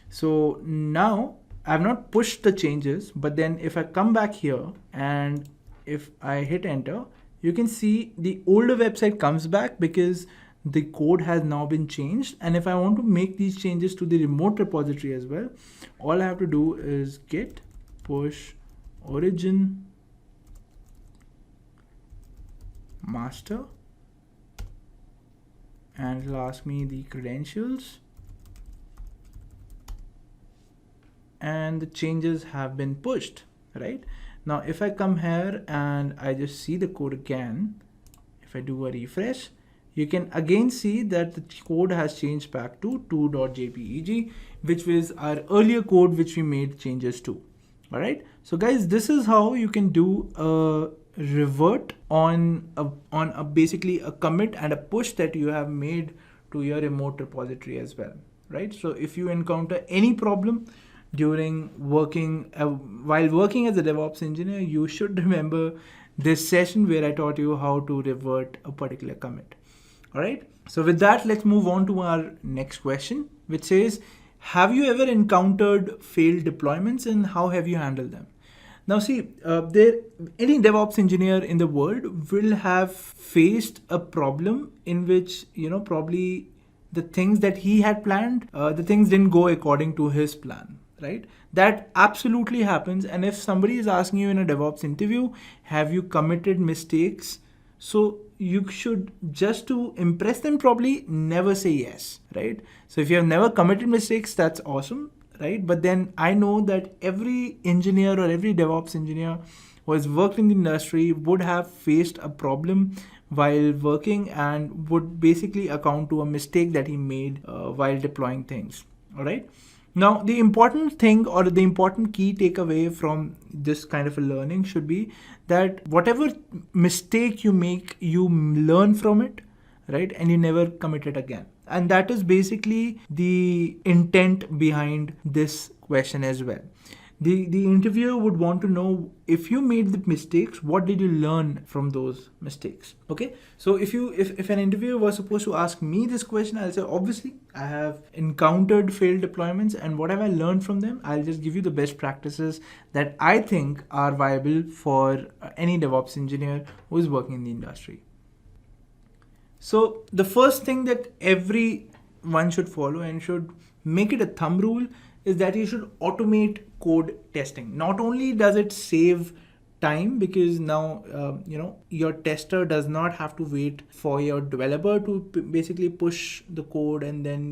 So now I have not pushed the changes, but then if I come back here and if I hit enter, you can see the older website comes back because the code has now been changed. And if I want to make these changes to the remote repository as well, all I have to do is git push origin master, and it'll ask me the credentials, and the changes have been pushed. Right now, if I come here and I just see the code again, if I do a refresh, you can again see that the code has changed back to 2.jpeg, which was our earlier code which we made changes to. All right, so guys, this is how you can do a revert on basically a commit and a push that you have made to your remote repository as well, right? So if you encounter any problem during working while working as a DevOps engineer, you should remember this session where I taught you how to revert a particular commit. All right, so with that, let's move on to our next question, which says, have you ever encountered failed deployments and how have you handled them? Now see, any DevOps engineer in the world will have faced a problem in which, probably the things that he had planned, the things didn't go according to his plan, right? That absolutely happens. And if somebody is asking you in a DevOps interview, have you committed mistakes? So you should, just to impress them, probably never say yes, right? So if you have never committed mistakes, that's awesome, right? But then I know that every engineer or every DevOps engineer who has worked in the industry would have faced a problem while working and would basically account to a mistake that he made while deploying things, all right? Now, the important thing or the important key takeaway from this kind of a learning should be that whatever mistake you make, you learn from it, right? And you never commit it again. And that is basically the intent behind this question as well. The interviewer would want to know, if you made the mistakes, what did you learn from those mistakes? Okay, so if an interviewer was supposed to ask me this question, I'll say, obviously I have encountered failed deployments, and what have I learned from them? I'll just give you the best practices that I think are viable for any DevOps engineer who is working in the industry. So the first thing that everyone should follow and should make it a thumb rule is that you should automate code testing. Not only does it save time, because now your tester does not have to wait for your developer to basically push the code and then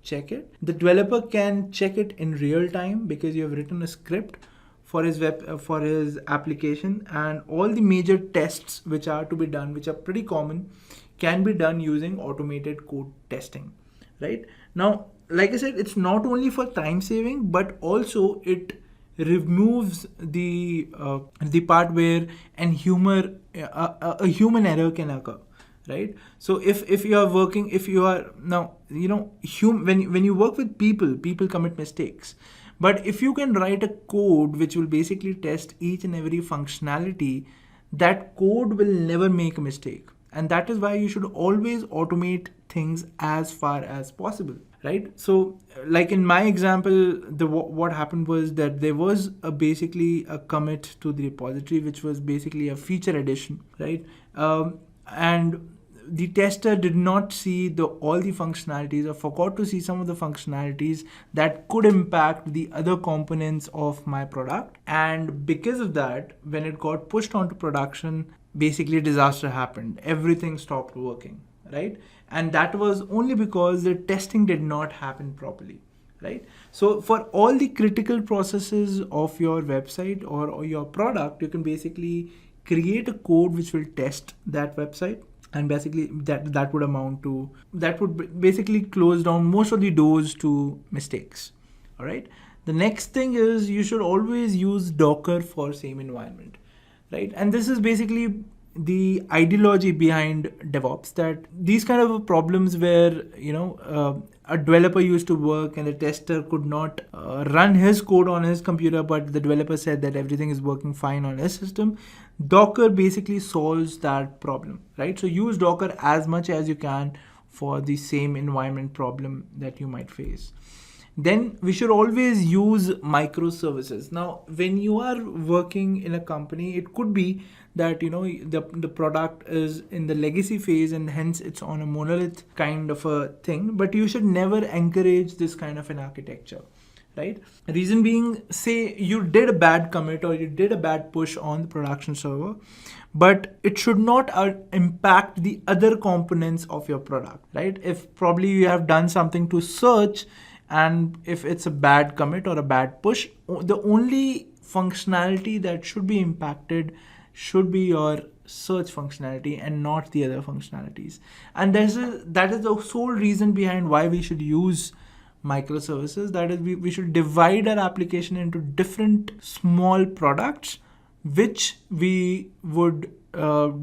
check it. The developer can check it in real time because you have written a script for his application, and all the major tests which are to be done, which are pretty common, can be done using automated code testing, right? Now, like I said, it's not only for time saving, but also it removes the part where a human error can occur, right? So if you are working, if you are now, when you work with people commit mistakes. But if you can write a code which will basically test each and every functionality, that code will never make a mistake. And that is why you should always automate things as far as possible, right? So like in my example, what happened was that there was basically a commit to the repository, which was basically a feature addition, right? And the tester did not see all the functionalities, or forgot to see some of the functionalities that could impact the other components of my product. And because of that, when it got pushed onto production, basically disaster happened. Everything stopped working, right? And that was only because the testing did not happen properly, right? So for all the critical processes of your website or your product, you can basically create a code which will test that website. And basically that would basically close down most of the doors to mistakes. All right. The next thing is you should always use Docker for same environment, right? And this is basically the ideology behind DevOps, that these kind of problems where a developer used to work and the tester could not run his code on his computer, but the developer said that everything is working fine on his system. Docker basically solves that problem, right? So use Docker as much as you can for the same environment problem that you might face. Then we should always use microservices. Now, when you are working in a company, it could be that the product is in the legacy phase and hence it's on a monolith kind of a thing, but you should never encourage this kind of an architecture, right? Reason being, say you did a bad commit or you did a bad push on the production server, but it should not impact the other components of your product, right? If probably you have done something to search, and if it's a bad commit or a bad push, the only functionality that should be impacted should be your search functionality and not the other functionalities. And that is the sole reason behind why we should use microservices. That is, we should divide our application into different small products which we would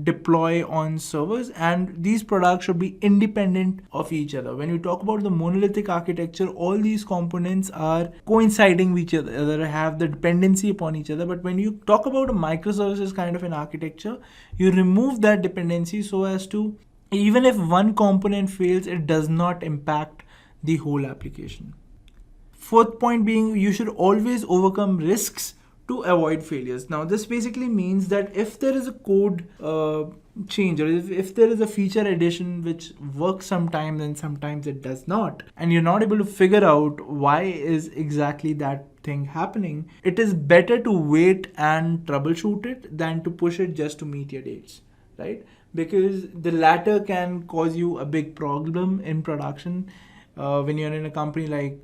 deploy on servers, and these products should be independent of each other. When you talk about the monolithic architecture, all these components are coinciding with each other, have the dependency upon each other. But when you talk about a microservices kind of an architecture, you remove that dependency so as to, even if one component fails, it does not impact the whole application. Fourth point being, you should always overcome risks to avoid failures. Now, this basically means that if there is a code change, or if there is a feature addition which works sometimes and sometimes it does not, and you're not able to figure out why is exactly that thing happening, it is better to wait and troubleshoot it than to push it just to meet your dates, right? Because the latter can cause you a big problem in production when you're in a company like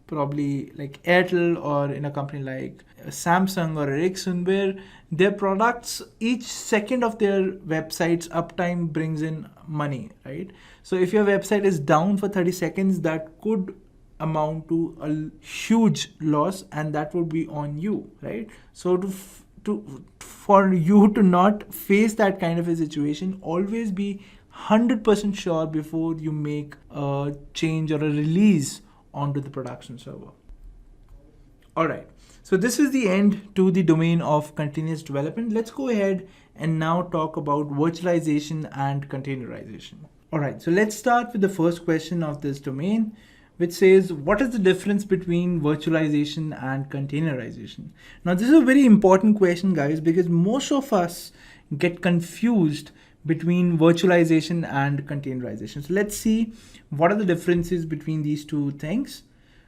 probably like Airtel, or in a company like Samsung or Ericsson, where their products, each second of their website's uptime brings in money, right? So if your website is down for 30 seconds, that could amount to a huge loss, and that would be on you, right? So for you to not face that kind of a situation, always be 100% sure before you make a change or a release onto the production server. All right. So this is the end to the domain of continuous development. Let's go ahead and now talk about virtualization and containerization. All right. So let's start with the first question of this domain, which says, what is the difference between virtualization and containerization? Now, this is a very important question, guys, because most of us get confused between virtualization and containerization. So let's see what are the differences between these two things.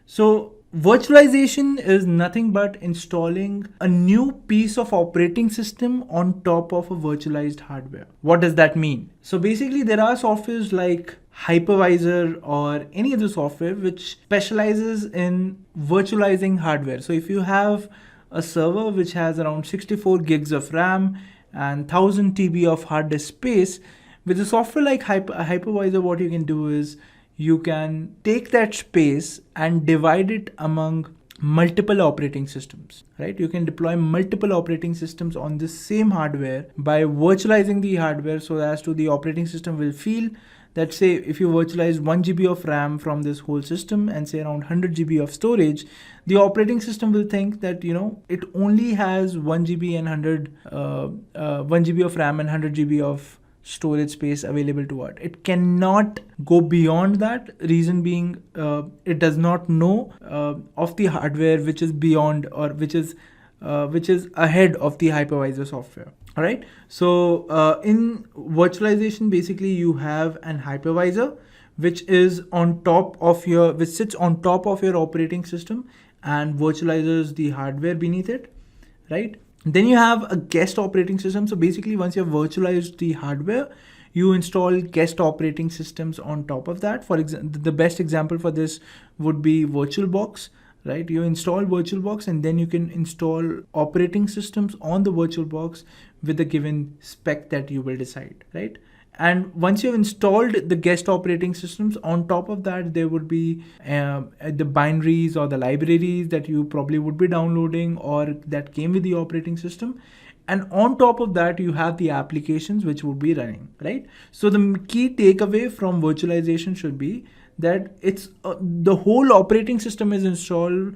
So virtualization is nothing but installing a new piece of operating system on top of a virtualized hardware. What does that mean? So basically there are softwares like hypervisor or any other software which specializes in virtualizing hardware. So if you have a server which has around 64 gigs of RAM and 1000 TB of hard disk space, with a software like hypervisor, what you can do is you can take that space and divide it among multiple operating systems, right? You can deploy multiple operating systems on this same hardware by virtualizing the hardware so as to the operating system will feel that, say, if you virtualize 1 GB of RAM from this whole system and say around 100 GB of storage, the operating system will think that, it only has 1 GB and 1 GB of RAM and 100 GB of storage space available to it. It cannot go beyond that. Reason being, it does not know of the hardware which is beyond or which is ahead of the hypervisor software. All right. So in virtualization, basically you have an hypervisor which sits on top of your operating system and virtualizes the hardware beneath it, right? Then you have a guest operating system. So basically once you have virtualized the hardware, you install guest operating systems on top of that. For example, the best example for this would be VirtualBox, right? You install VirtualBox and then you can install operating systems on the VirtualBox with a given spec that you will decide, right? And once you've installed the guest operating systems, on top of that, there would be the binaries or the libraries that you probably would be downloading or that came with the operating system. And on top of that, you have the applications which would be running, right? So the key takeaway from virtualization should be that it's the whole operating system is installed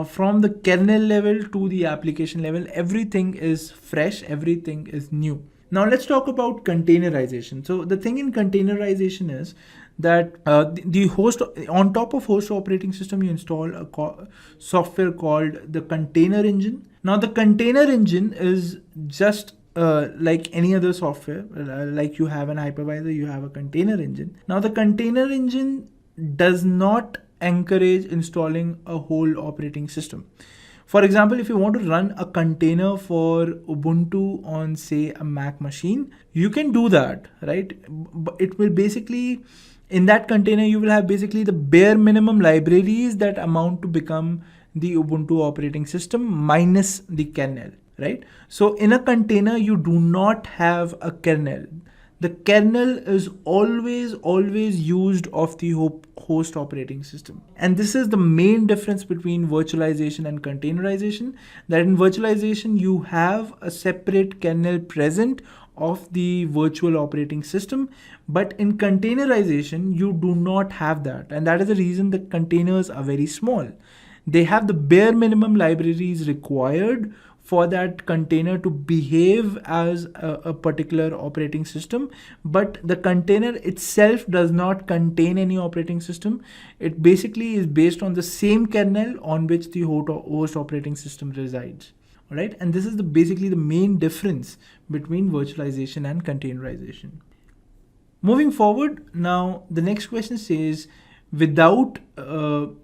from the kernel level to the application level. Everything is fresh, everything is new. Now let's talk about containerization. So the thing in containerization is that the host, on top of host operating system, you install a software called the container engine. Now the container engine is just like any other software, like you have an hypervisor, you have a container engine. Now the container engine does not encourage installing a whole operating system. For example, if you want to run a container for Ubuntu on, say, a Mac machine, you can do that, right? It will basically, in that container, you will have basically the bare minimum libraries that amount to become the Ubuntu operating system minus the kernel, right? So in a container, you do not have a kernel. The kernel is always used of the host operating system. And this is the main difference between virtualization and containerization, that in virtualization, you have a separate kernel present of the virtual operating system. But in containerization, you do not have that. And that is the reason the containers are very small. They have the bare minimum libraries required for that container to behave as a particular operating system, but the container itself does not contain any operating system. It basically is based on the same kernel on which the host operating system resides. All right, and this is basically the main difference between virtualization and containerization. Moving forward, now the next question says, without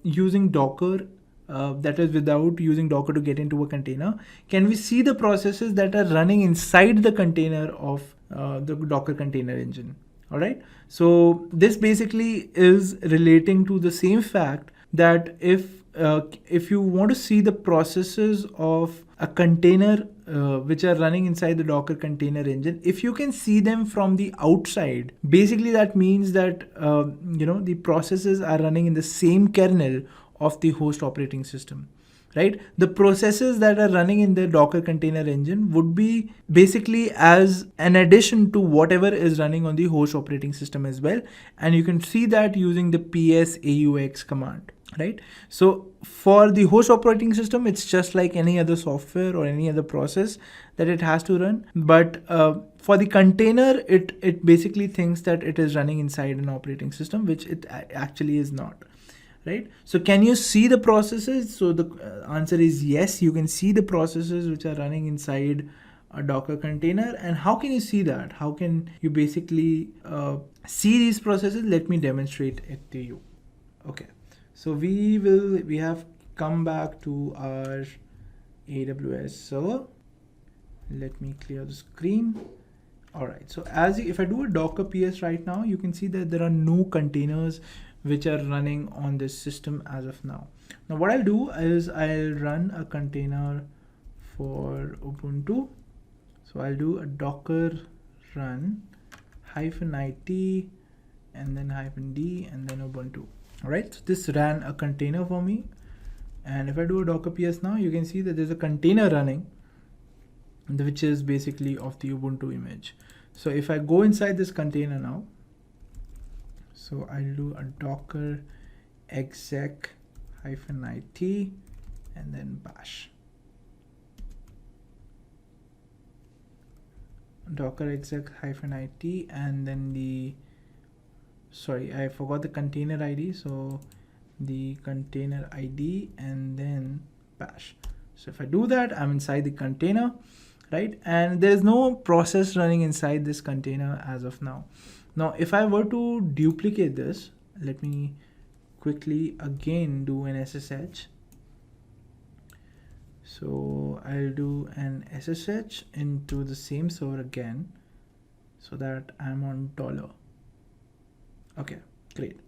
using Docker, that is without using Docker to get into a container, can we see the processes that are running inside the container of the Docker container engine? All right. So this basically is relating to the same fact that if you want to see the processes of a container which are running inside the Docker container engine, if you can see them from the outside, basically that means that the processes are running in the same kernel of the host operating system, right? The processes that are running in the Docker container engine would be basically as an addition to whatever is running on the host operating system as well. And you can see that using the ps-aux command, right? So for the host operating system, it's just like any other software or any other process that it has to run. But for the container, it basically thinks that it is running inside an operating system, which it actually is not. Right? So can you see the processes? So the answer is yes, you can see the processes which are running inside a Docker container. And how can you see that? How can you basically see these processes? Let me demonstrate it to you. Okay, so we have come back to our AWS server. Let me clear the screen. All right, so if I do a Docker PS right now, you can see that there are no containers which are running on this system as of now. Now what I'll do is I'll run a container for Ubuntu. So I'll do a Docker run -it and then -d and then Ubuntu. All right, so this ran a container for me. And if I do a Docker PS now, you can see that there's a container running, which is basically of the Ubuntu image. So if I go inside this container now, so I'll do a docker exec -it and then bash. Docker exec -it and then I forgot the container ID. So the container ID and then bash. So if I do that, I'm inside the container, right? And there's no process running inside this container as of now. Now, if I were to duplicate this, let me quickly again do an SSH. So I'll do an SSH into the same server again so that I'm on $. Okay, great.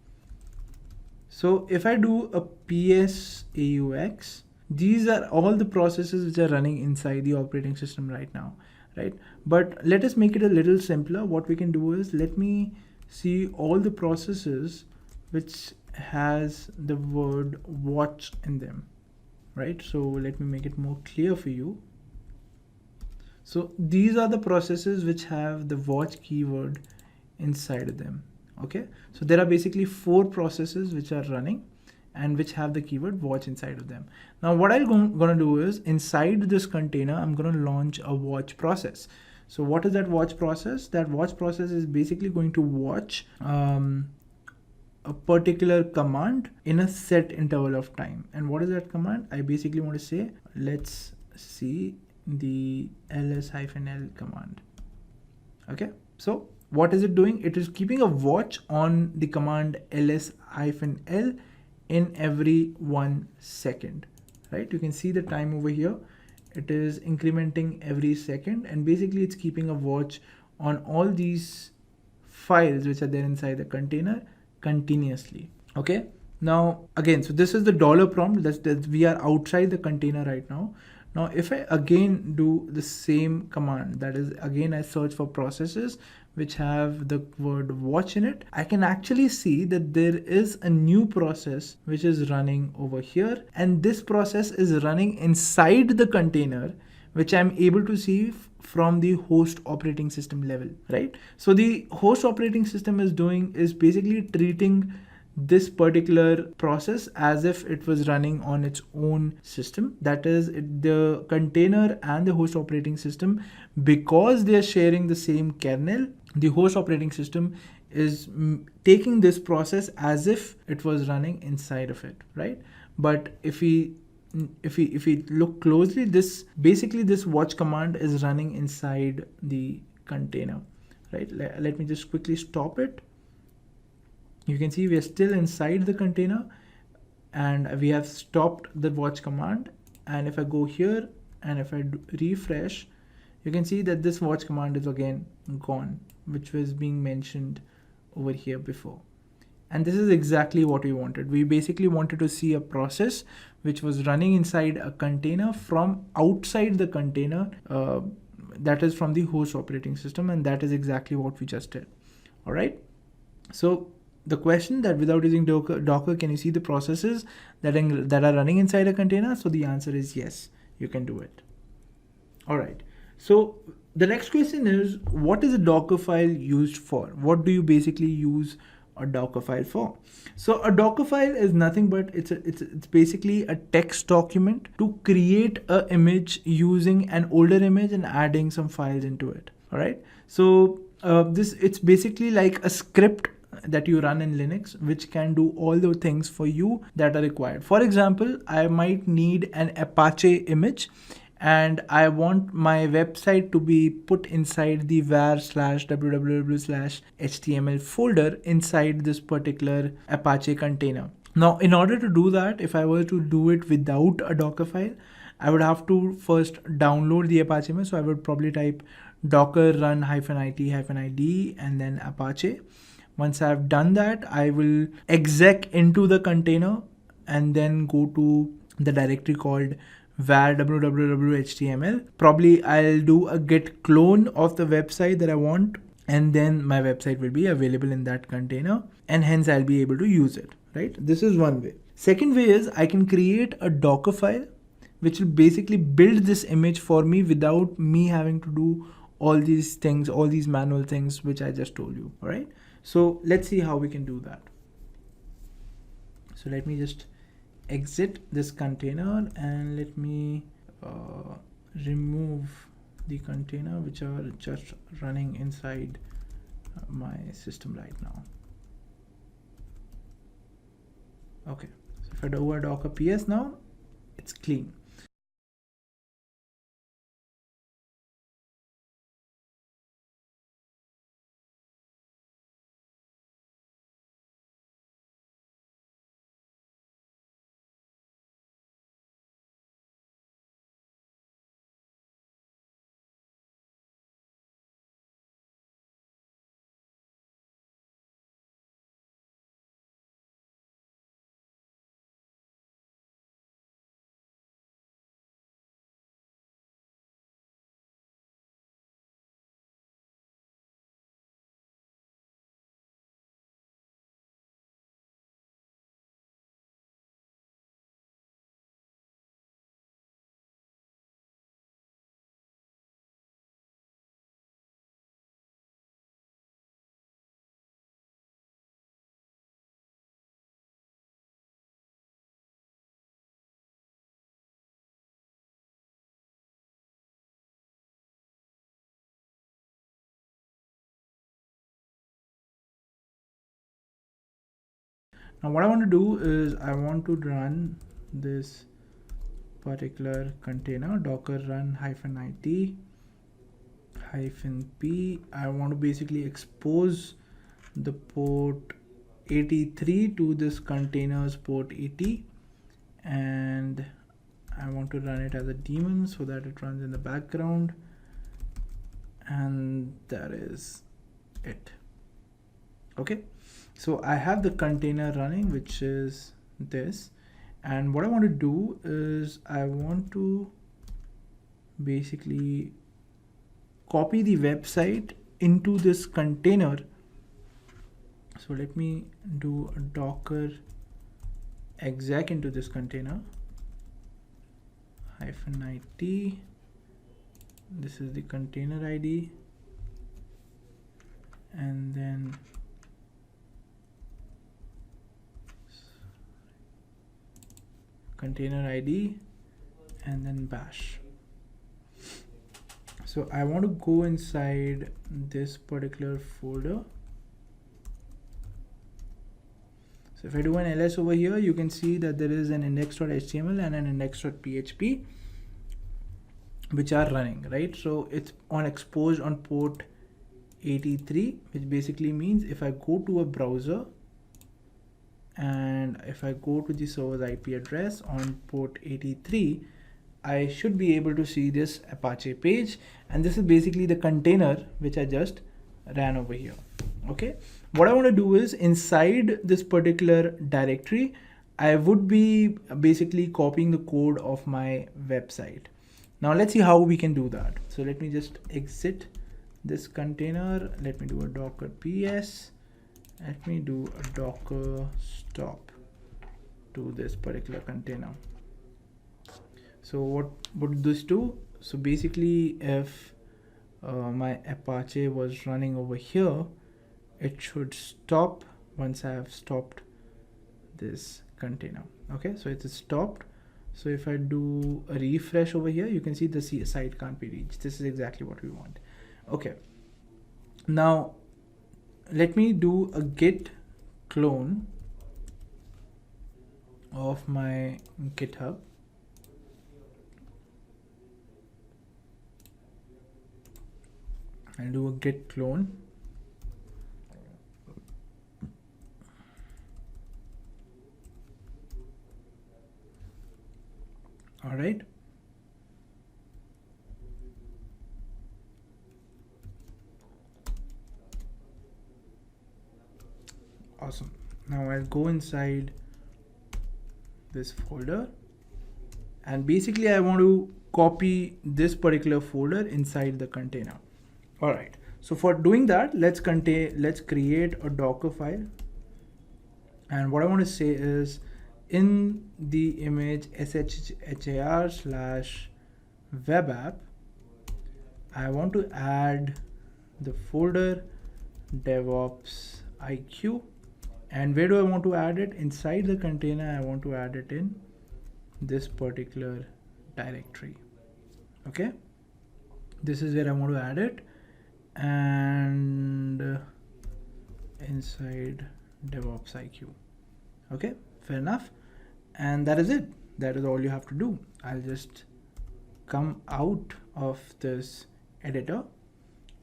So if I do a ps-aux, these are all the processes which are running inside the operating system right now, right? But let us make it a little simpler. What we can do is, let me see all the processes which has the word watch in them, right? So let me make it more clear for you. So these are the processes which have the watch keyword inside of them. Okay, so there are basically 4 processes which are running and which have the keyword watch inside of them. Now what I'm gonna do is, inside this container, I'm gonna launch a watch process. So what is that watch process? That watch process is basically going to watch a particular command in a set interval of time. And what is that command? I basically want to say, let's see the ls-l command. Okay, so what is it doing? It is keeping a watch on the command ls-l in every 1 second, right? You can see the time over here. It is incrementing every second, and basically it's keeping a watch on all these files which are there inside the container continuously. Okay, now again, so this is the $ prompt. That we are outside the container right now. Now if I again do the same command, that is again I search for processes which have the word watch in it, I can actually see that there is a new process which is running over here, and this process is running inside the container, which I'm able to see from the host operating system level, right? So the host operating system is basically treating this particular process as if it was running on its own system. That is, the container and the host operating system, because they are sharing the same kernel, the host operating system is taking this process as if it was running inside of it, right? But if we look closely, this watch command is running inside the container, right? Let me just quickly stop it. You can see we are still inside the container and we have stopped the watch command. And if I go here and if I refresh, you can see that this watch command is again gone, which was being mentioned over here before. And this is exactly what we wanted. We basically wanted to see a process which was running inside a container from outside the container, that is from the host operating system, and that is exactly what we just did. All right. So the question that without using Docker, can you see the processes that are running inside a container? So the answer is yes, you can do it. All right. So the next question is, what is a Docker file used for? What do you basically use a Docker file for? So a Docker file is nothing but it's basically a text document to create an image using an older image and adding some files into it. All right. So it's basically like a script that you run in Linux, which can do all the things for you that are required. For example, I might need an Apache image, and I want my website to be put inside the var/www/html folder inside this particular Apache container. Now, in order to do that, if I were to do it without a Docker file, I would have to first download the Apache image. So I would probably type docker run -it-id and then Apache. Once I've done that, I will exec into the container and then go to the directory called var www.html. Probably I'll do a git clone of the website that I want, and then my website will be available in that container, and hence I'll be able to use it, right? This is one way. Second way is I can create a Docker file which will basically build this image for me without me having to do all these things, all these manual things which I just told you. All right. So let's see how we can do that. So let me just exit this container and let me remove the container which are just running inside my system right now. Okay, so if I do a docker ps now, it's clean. Now what I want to do is I want to run this particular container, docker run -it-p. I want to basically expose the port 83 to this container's port 80, and I want to run it as a daemon so that it runs in the background, and that is it. Okay, so I have the container running, which is this, and what I want to do is I want to basically copy the website into this container. So let me do a docker exec into this container -it. This is the container ID, and then container ID and then bash. So I want to go inside this particular folder. So if I do an ls over here, you can see that there is an index.html and an index.php which are running, right? So it's on exposed on port 83, which basically means if I go to a browser and if I go to the server's IP address on port 83, I should be able to see this Apache page, and this is basically the container which I just ran over here. Okay, what I want to do is inside this particular directory, I would be basically copying the code of my website. Now let's see how we can do that. So let me just exit this container. Let me do a docker ps, let me do a docker stop to this particular container. So what would this do? So basically, if my Apache was running over here, it should stop once I have stopped this container. Okay, so it is stopped. So if I do a refresh over here, you can see the site can't be reached. This is exactly what we want. Okay, now let me do a git clone of my GitHub. I'll do a git clone. All right. Awesome. Now I'll go inside this folder, and basically I want to copy this particular folder inside the container. All right. So for doing that, let's create a Docker file. And what I want to say is, in the image shhar/web app, I want to add the folder Devops IQ. And where do I want to add it? Inside the container, I want to add it in this particular directory. Okay, this is where I want to add it, and inside Devops IQ. Okay, fair enough. And that is it. That is all you have to do. I'll just come out of this editor,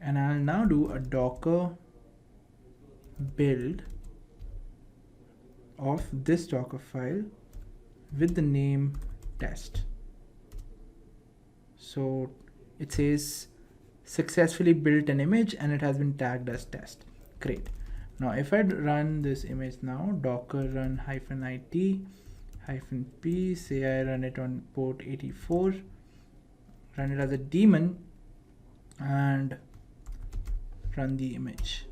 and I'll now do a Docker build of this Docker file with the name test. So it says successfully built an image and it has been tagged as test. Great. Now if I run this image now, docker run -it -p, say I run it on port 84, run it as a daemon, and run the image.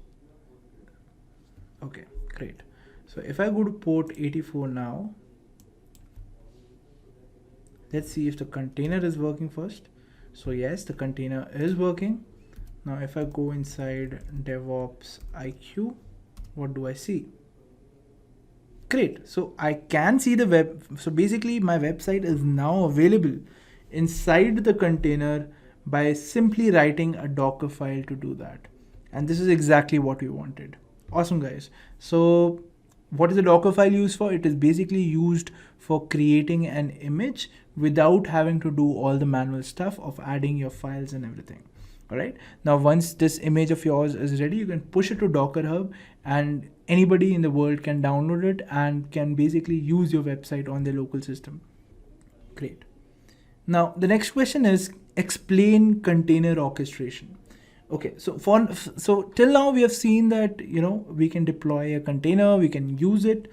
Okay, great. So if I go to port 84 now, let's see if the container is working first. So yes, the container is working. Now if I go inside Devops IQ, what do I see? Great. So I can see the web. So basically my website is now available inside the container by simply writing a Docker file to do that. And this is exactly what we wanted. Awesome, guys. So what is the Docker file used for? It is basically used for creating an image without having to do all the manual stuff of adding your files and everything. All right. Now, once this image of yours is ready, you can push it to Docker Hub, and anybody in the world can download it and can basically use your website on their local system. Great. Now, the next question is explain container orchestration. Okay, so till now we have seen that, we can deploy a container, we can use it,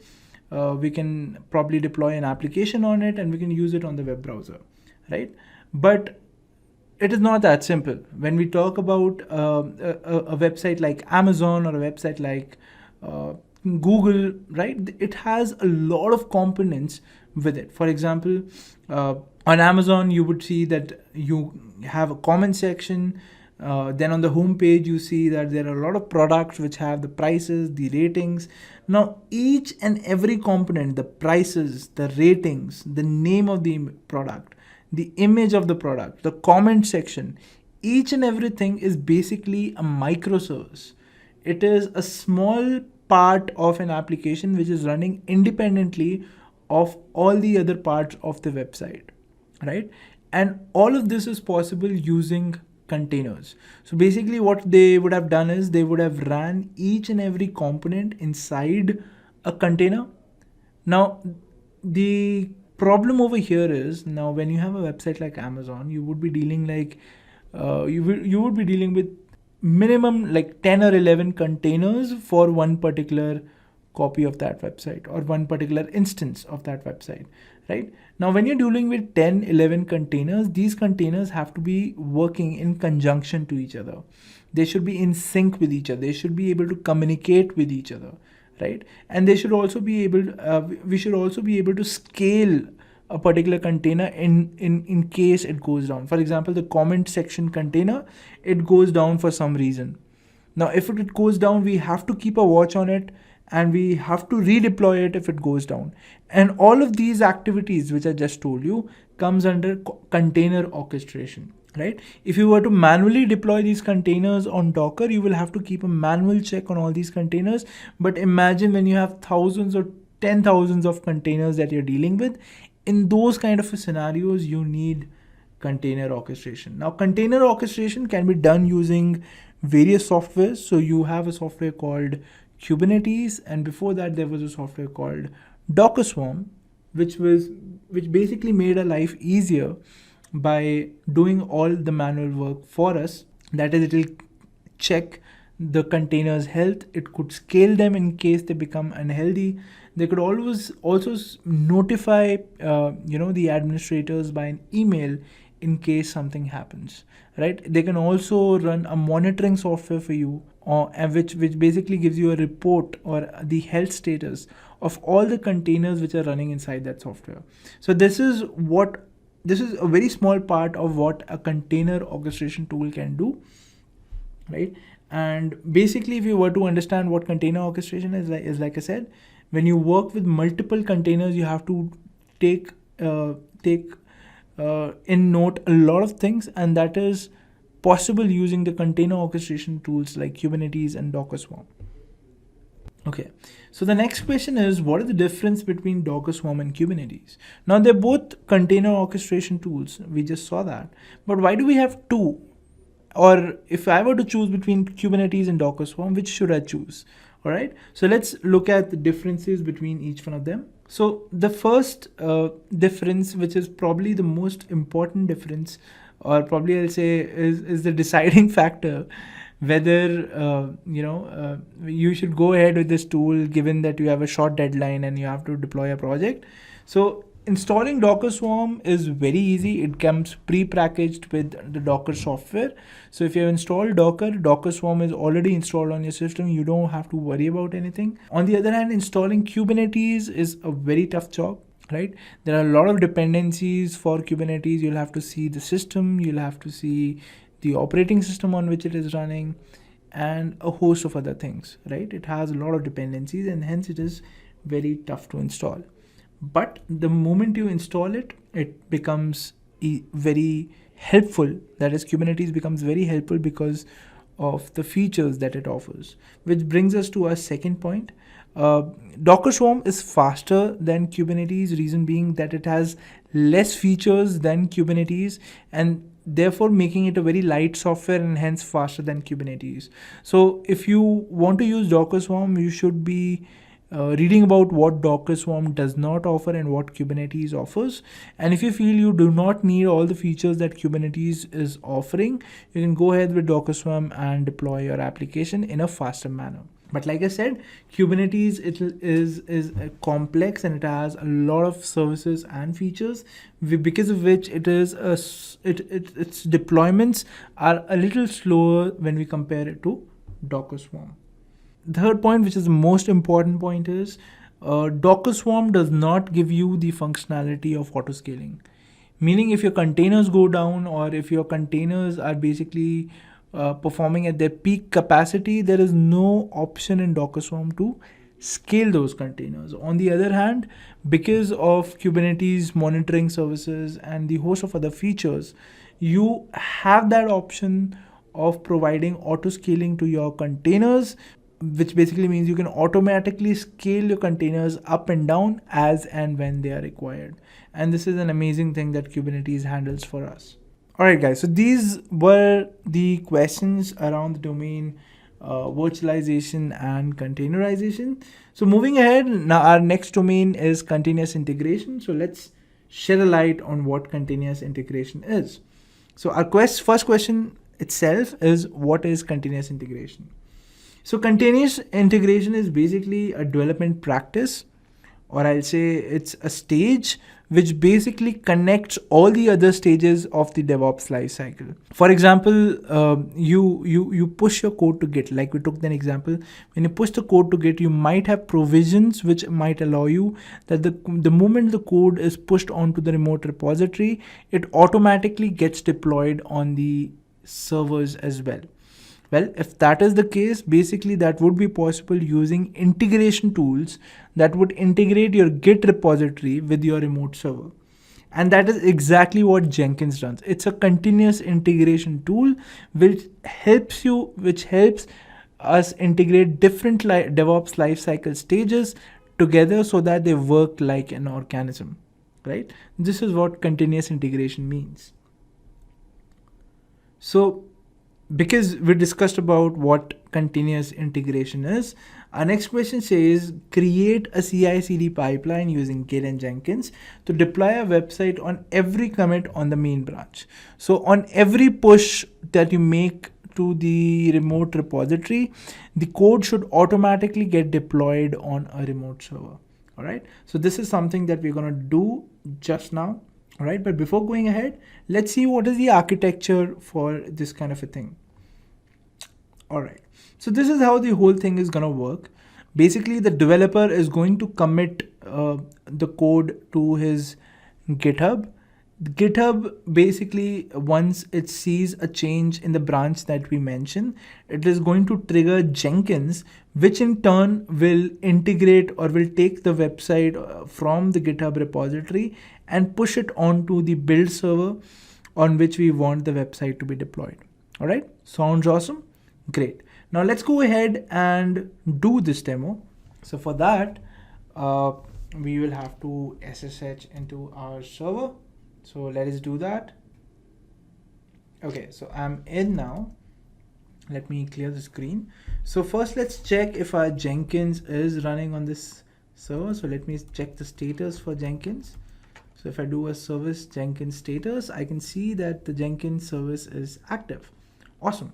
we can probably deploy an application on it, and we can use it on the web browser, right? But it is not that simple. When we talk about a website like Amazon or a website like Google, right? It has a lot of components with it. For example, on Amazon, you would see that you have a comment section. Then on the home page, you see that there are a lot of products which have the prices, the ratings. Now, each and every component, the prices, the ratings, the name of the product, the image of the product, the comment section, each and everything is basically a microservice. It is a small part of an application which is running independently of all the other parts of the website, right? And all of this is possible using containers. So basically what they would have done is they would have ran each and every component inside a container. Now, the problem over here is, now when you have a website like Amazon, you would be dealing you would be dealing with minimum like 10 or 11 containers for one particular copy of that website or one particular instance of that website, right? Now, when you're dealing with 10, 11 containers, these containers have to be working in conjunction to each other. They should be in sync with each other. They should be able to communicate with each other, right? And they should also be able, we should also be able to scale a particular container in case it goes down. For example, the comment section container, it goes down for some reason. Now, if it goes down, we have to keep a watch on it and we have to redeploy it if it goes down. And all of these activities, which I just told you, comes under container orchestration, right? If you were to manually deploy these containers on Docker, you will have to keep a manual check on all these containers. But imagine when you have thousands or 10,000s of containers that you're dealing with. In those kind of scenarios, you need container orchestration. Now, container orchestration can be done using various softwares. So you have a software called Kubernetes, and before that there was a software called Docker Swarm, which basically made our life easier by doing all the manual work for us. That is, it will check the container's health. It could scale them in case they become unhealthy. They could always also notify the administrators by an email in case something happens, right? They can also run a monitoring software for you, which basically gives you a report or the health status of all the containers which are running inside that software. So this is a very small part of what a container orchestration tool can do, right? And basically, if you were to understand what container orchestration is like I said, when you work with multiple containers, you have to take in note a lot of things, and that is possible using the container orchestration tools like Kubernetes and Docker Swarm. Okay, so the next question is, what is the difference between Docker Swarm and Kubernetes? Now, they're both container orchestration tools. We just saw that. But why do we have two? Or if I were to choose between Kubernetes and Docker Swarm, which should I choose? All right, so let's look at the differences between each one of them. So the first difference, which is probably the most important difference, or probably I'll say is the deciding factor whether you should go ahead with this tool given that you have a short deadline and you have to deploy a project. So installing Docker Swarm is very easy. It comes pre-packaged with the Docker software. So if you have installed Docker Swarm is already installed on your system. You don't have to worry about anything. On the other hand, installing Kubernetes is a very tough job, right? There are a lot of dependencies for Kubernetes. You'll have to see the system. You'll have to see the operating system on which it is running and a host of other things, right? It has a lot of dependencies and hence it is very tough to install. But the moment you install it, it becomes very helpful. That is, Kubernetes becomes very helpful because of the features that it offers, which brings us to our second point. Docker Swarm is faster than Kubernetes, reason being that it has less features than Kubernetes and therefore making it a very light software and hence faster than Kubernetes. So if you want to use Docker Swarm, you should be reading about what Docker Swarm does not offer and what Kubernetes offers. And if you feel you do not need all the features that Kubernetes is offering, you can go ahead with Docker Swarm and deploy your application in a faster manner. But like I said, Kubernetes is complex and it has a lot of services and features, because of which its deployments are a little slower when we compare it to Docker Swarm. The third point, which is the most important point, is Docker Swarm does not give you the functionality of autoscaling. Meaning if your containers go down or if your containers are basically performing at their peak capacity, there is no option in Docker Swarm to scale those containers. On the other hand, because of Kubernetes monitoring services and the host of other features, you have that option of providing auto scaling to your containers, which basically means you can automatically scale your containers up and down as and when they are required. And this is an amazing thing that Kubernetes handles for us. Alright guys, so these were the questions around the domain virtualization and containerization. So moving ahead, now our next domain is continuous integration. So let's shed a light on what continuous integration is. So our first question itself is, what is continuous integration? So continuous integration is basically a development practice or I'll say it's a stage which basically connects all the other stages of the DevOps lifecycle. For example, you push your code to Git. Like we took that example, when you push the code to Git, you might have provisions which might allow you that the moment the code is pushed onto the remote repository, it automatically gets deployed on the servers as well. Well, if that is the case, basically that would be possible using integration tools that would integrate your Git repository with your remote server. And that is exactly what Jenkins runs. It's a continuous integration tool which helps us integrate different DevOps lifecycle stages together so that they work like an organism, right? This is what continuous integration means. So, because we discussed about what continuous integration is, our next question says create a CI/CD pipeline using Git and Jenkins to deploy a website on every commit on the main branch. So on every push that you make to the remote repository, the code should automatically get deployed on a remote server. All right. So this is something that we're going to do just now. All right. But before going ahead, let's see what is the architecture for this kind of a thing. All right. So this is how the whole thing is going to work. Basically, the developer is going to commit the code to his GitHub. GitHub basically, once it sees a change in the branch that we mentioned, it is going to trigger Jenkins, which in turn will integrate or will take the website from the GitHub repository and push it onto the build server on which we want the website to be deployed. All right, sounds awesome. Great. Now let's go ahead and do this demo. So for that, we will have to SSH into our server. So let us do that. Okay, so I'm in now. Let me clear the screen. So first let's check if our Jenkins is running on this server. So let me check the status for Jenkins. So if I do a service Jenkins status, I can see that the Jenkins service is active. Awesome.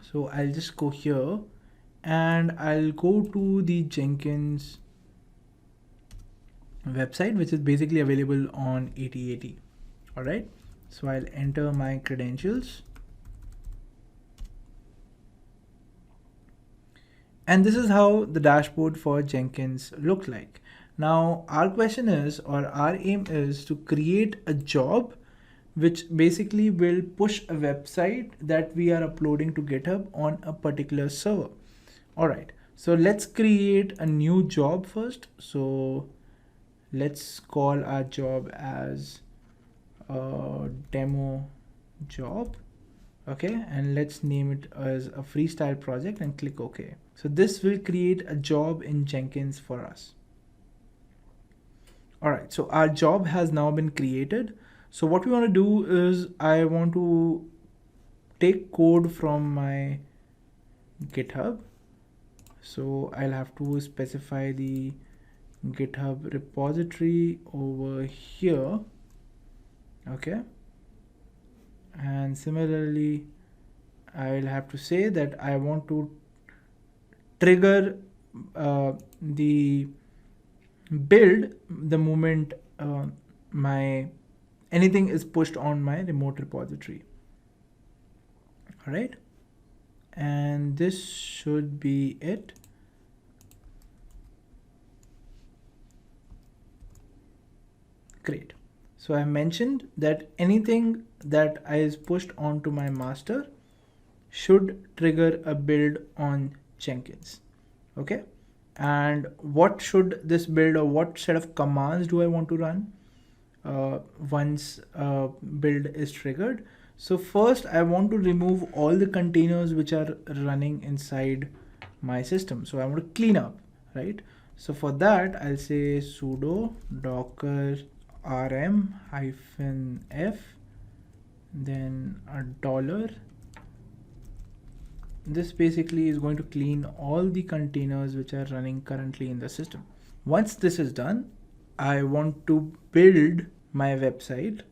So I'll just go here and I'll go to the Jenkins website, which is basically available on 8080. All right. So I'll enter my credentials. And this is how the dashboard for Jenkins looks like. Now our question is, or our aim is to create a job which basically will push a website that we are uploading to GitHub on a particular server. All right, so let's create a new job first. So let's call our job as a demo job. Okay, and let's name it as a freestyle project and click OK. So this will create a job in Jenkins for us. All right, so our job has now been created. So what we want to do is I want to take code from my GitHub. So I'll have to specify the GitHub repository over here. Okay. And similarly, I'll have to say that I want to trigger the build the moment anything is pushed on my remote repository. All right, and this should be it. Great. So I mentioned that anything that is pushed onto my master should trigger a build on Jenkins. Okay, and what should this build, or what set of commands do I want to run once build is triggered? So first I want to remove all the containers which are running inside my system. So I want to clean up, right? So for that I'll say sudo docker rm-f, then a $. This basically is going to clean all the containers which are running currently in the system. Once this is done, I want to build my website,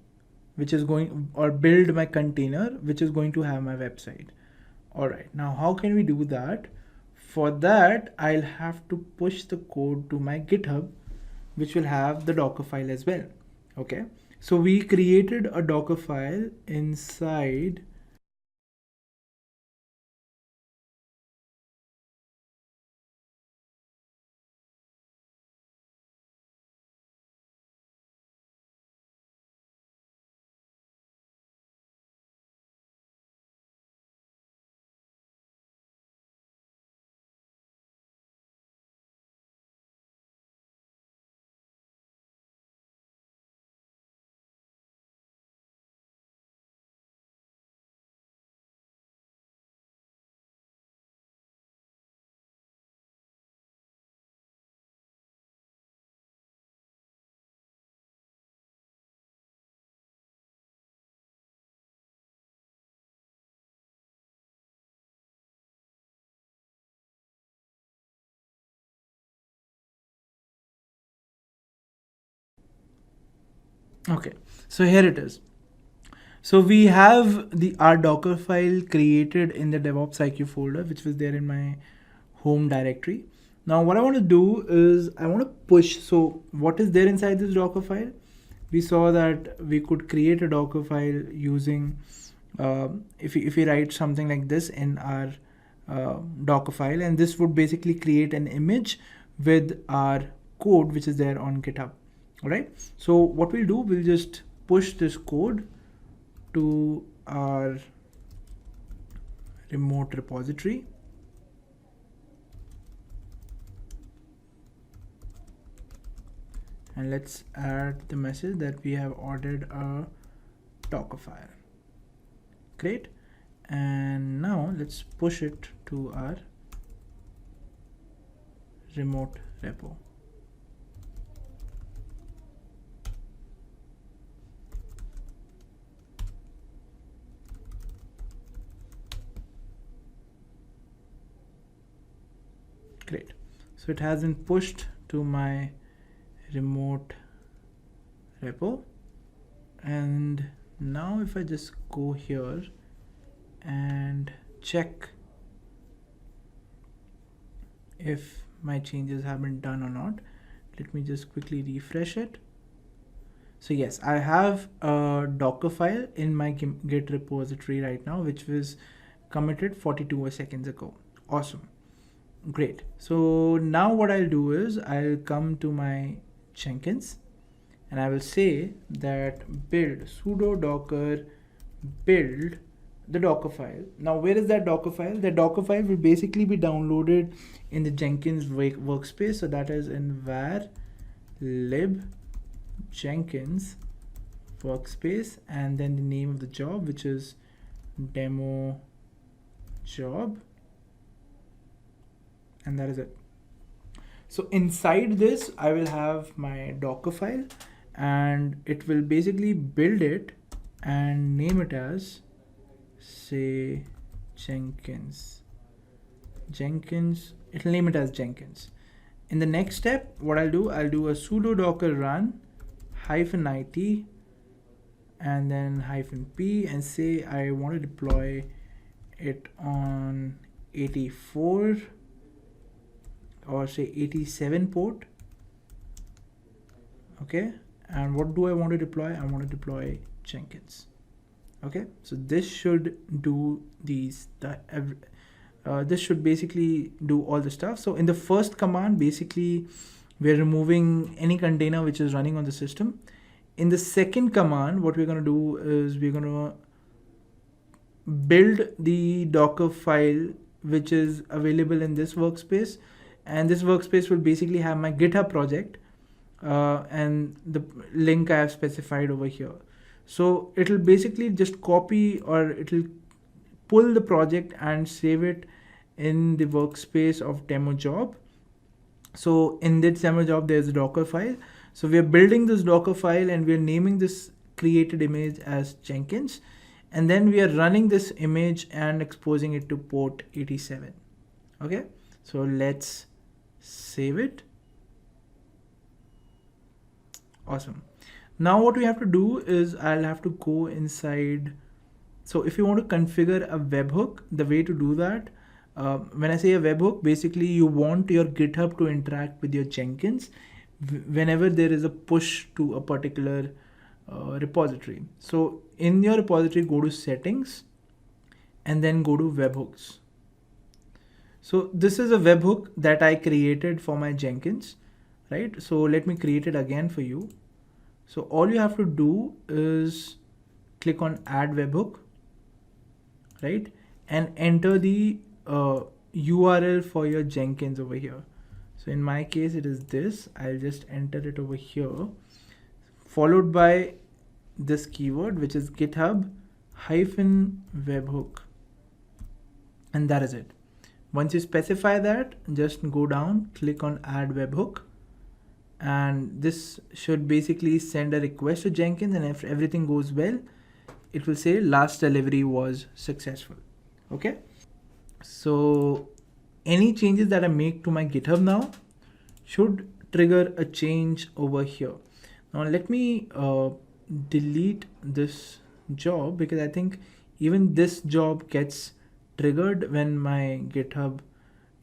which is going, or build my container, which is going to have my website. All right, now how can we do that? for that, I'll have to push the code to my GitHub, which will have the Docker file as well. Okay, so we created a Docker file inside okay, so here it is. So we have our Docker file created in the Devops IQ folder, which was there in my home directory. Now what I want to do is I want to push. So what is there inside this Docker file? We saw that we could create a Docker file using, if we write something like this in our Docker file, and this would basically create an image with our code which is there on GitHub. All right. So what we'll do, we'll just push this code to our remote repository. And let's add the message that we have ordered a Docker file. Great. And now let's push it to our remote repo. Great. So it has been pushed to my remote repo. And now if I just go here and check if my changes have been done or not, let me just quickly refresh it. So yes, I have a Docker file in my Git repository right now, which was committed 42 seconds ago. Awesome. Great. So now what I'll do is I'll come to my Jenkins and I will say that build sudo docker build the Docker file. Now where is that Docker file? The Docker file will basically be downloaded in the Jenkins workspace. So that is in var lib Jenkins workspace, and then the name of the job, which is demo job, and that is it. So inside this I will have my Docker file, and it will basically build it and name it as, say, Jenkins. It'll name it as Jenkins. In the next step, what I'll do a sudo docker run -it and then -p and say I want to deploy it on 84 or say 87 port. Okay, and what do I want to deploy? I want to deploy Jenkins. Okay, so this should do this should basically do all the stuff. So in the first command, basically we're removing any container which is running on the system. In the second command, what we're going to do is we're going to build the Docker file which is available in this workspace, and this workspace will basically have my GitHub project and the link I have specified over here. So it'll basically just copy, or it'll pull the project and save it in the workspace of demo job. So in this demo job, there's a Docker file. So we are building this Docker file and we're naming this created image as Jenkins. And then we are running this image and exposing it to port 87. Okay, so let's save it. Awesome. Now what we have to do is I'll have to go inside. So if you want to configure a webhook, the way to do that, When I say a webhook, basically you want your GitHub to interact with your Jenkins whenever there is a push to a particular repository. So in your repository, go to settings and then go to webhooks. So this is a webhook that I created for my Jenkins, right? So let me create it again for you. So all you have to do is click on add webhook, right? And enter the URL for your Jenkins over here. So in my case, it is this. I'll just enter it over here, followed by this keyword, which is GitHub hyphen webhook. And that is it. Once you specify that, just go down, click on add webhook. And this should basically send a request to Jenkins, and if everything goes well, it will say last delivery was successful. Okay. So any changes that I make to my GitHub now should trigger a change over here. Now let me delete this job, because I think even this job gets triggered when my GitHub,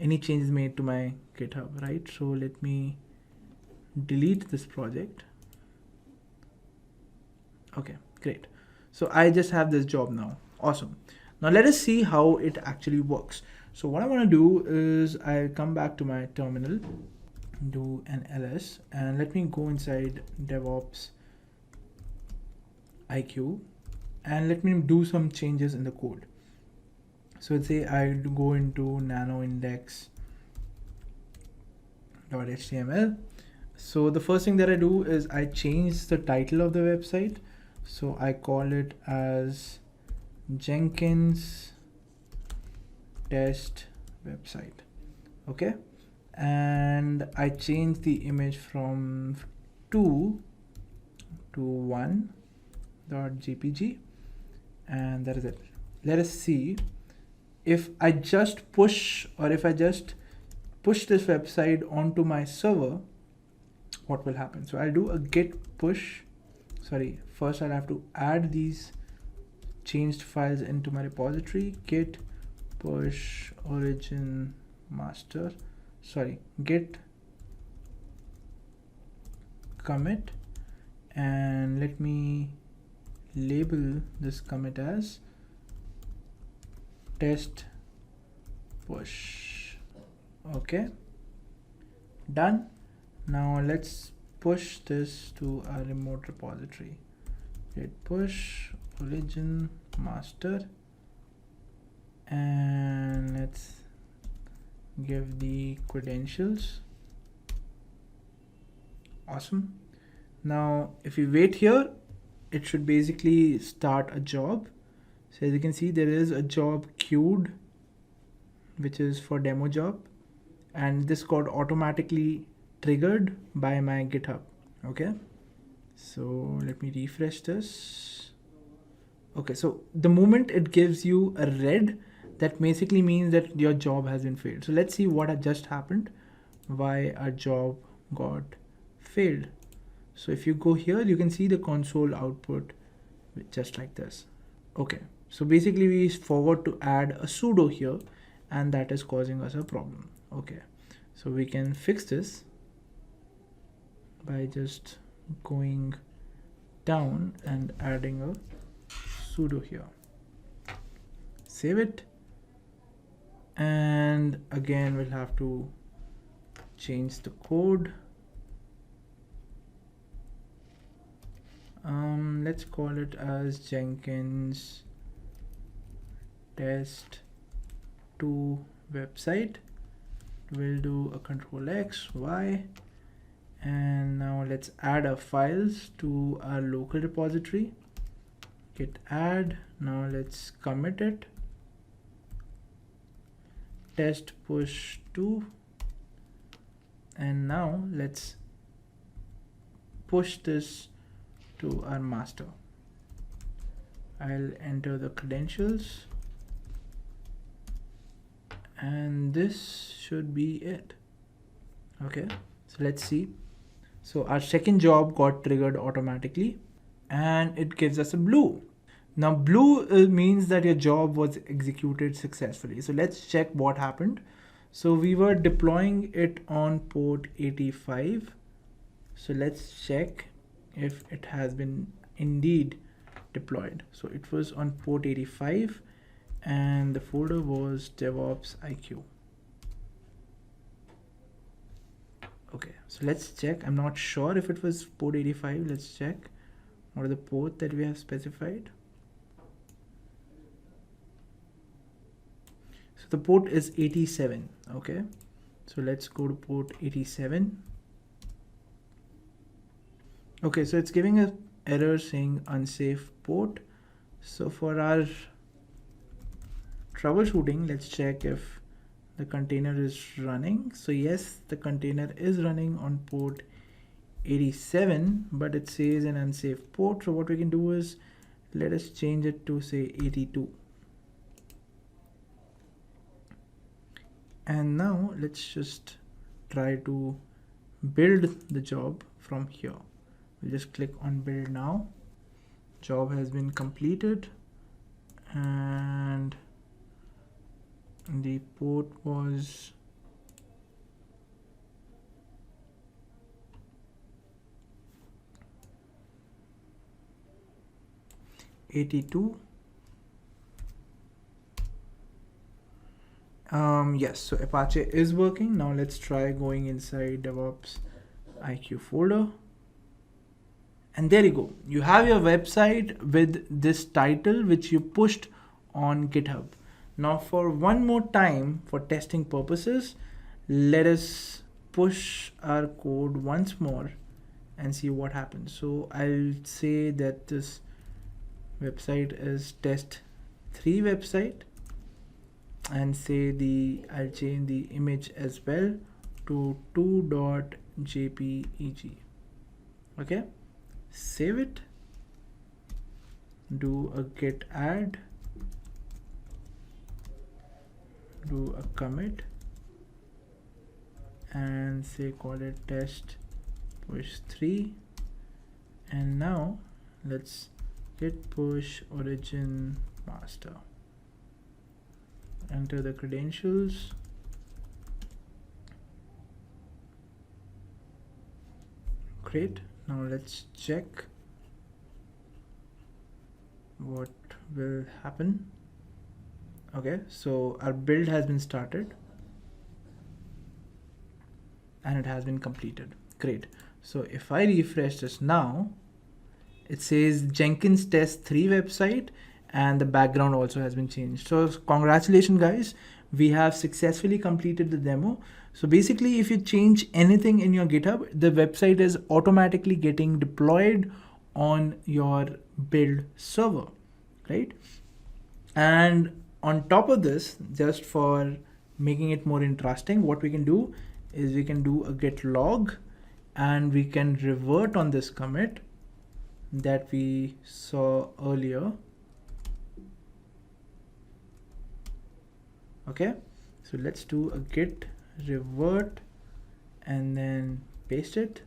any changes made to my GitHub, right? So let me delete this project. Okay, great. So I just have this job now. Awesome. Now let us see how it actually works. So what I want to do is I'll come back to my terminal, do an ls, and let me go inside Devops IQ, and let me do some changes in the code. So let's say I go into nanoindex.html. So the first thing that I do is I change the title of the website. So I call it as Jenkins test website. Okay. And I change the image from 2 to 1.jpg, and that is it. Let us see if I just push, or if I just push this website onto my server, what will happen. So I'll do a git push. Sorry, first I'll have to add these changed files into my repository. Git push origin master, sorry, git commit, and let me label this commit as test push. Okay, done. Now let's push this to a remote repository. Git push origin master, and let's give the credentials. Awesome. Now if you wait here, it should basically start a job. So as you can see, there is a job queued, which is for demo job, and this got automatically triggered by my GitHub. Okay, so let me refresh this. Okay, so the moment it gives you a red, that basically means that your job has been failed. So let's see what had just happened, why our job got failed. So if you go here, you can see the console output just like this. Okay, so basically we forgot to add a sudo here, and that is causing us a problem. Okay, so we can fix this by just going down and adding a sudo here. Save it, and again we'll have to change the code. Let's call it as Jenkins test 2 website. We'll do a control X, Y, and now let's add our files to our local repository. Git add. Now let's commit it. Test push 2, and now let's push this to our master. I'll enter the credentials, and this should be it. Okay, so let's see. So our second job got triggered automatically, and it gives us a blue. Now blue means that your job was executed successfully. So let's check what happened. So we were deploying it on port 85. So let's check if it has been indeed deployed. So it was on port 85 and the folder was DevOps IQ. Okay, so let's check. I'm not sure if it was port 85. Let's check. What are the port that we have specified? So the port is 87. Okay, so let's go to port 87. Okay, so it's giving an error saying unsafe port. So for our troubleshooting, let's check if the container is running. So yes, the container is running on port 87, but it says an unsafe port. So what we can do is let us change it to say 82. And now let's just try to build the job from here. We'll just click on build now. Job has been completed and the port was 82. Yes, so Apache is working. Now let's try going inside DevOps IQ folder. And there you go. You have your website with this title which you pushed on GitHub. Now for one more time, for testing purposes, let us push our code once more and see what happens. So I'll say that this website is test3 website and say I'll change the image as well to 2.jpeg. Okay, save it, do a git add, do a commit and say call it test push 3, and now let's git push origin master, enter the credentials, great. Now let's check what will happen. Okay, so our build has been started and it has been completed. Great. So if I refresh this now, it says Jenkins test 3 website and the background also has been changed. So congratulations guys, we have successfully completed the demo. So basically if you change anything in your GitHub, the website is automatically getting deployed on your build server, right? And on top of this, just for making it more interesting, what we can do is we can do a git log and we can revert on this commit that we saw earlier. Okay, so let's do a git revert and then paste it,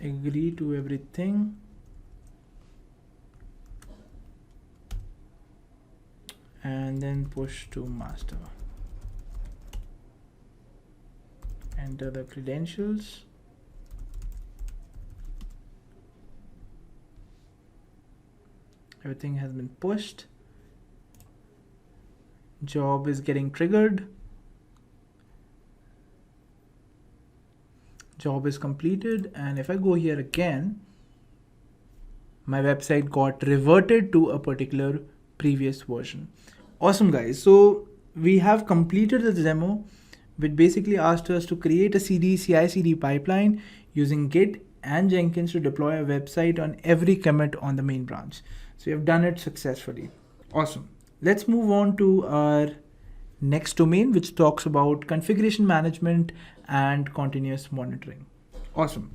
agree to everything, and then push to master, enter the credentials, everything has been pushed, job is getting triggered, job is completed, and if I go here again, my website got reverted to a particular previous version. Awesome guys, so we have completed the demo which basically asked us to create a CI/CD pipeline using Git and Jenkins to deploy a website on every commit on the main branch. So we have done it successfully. Awesome. Let's move on to our next domain, which talks about configuration management and continuous monitoring. Awesome.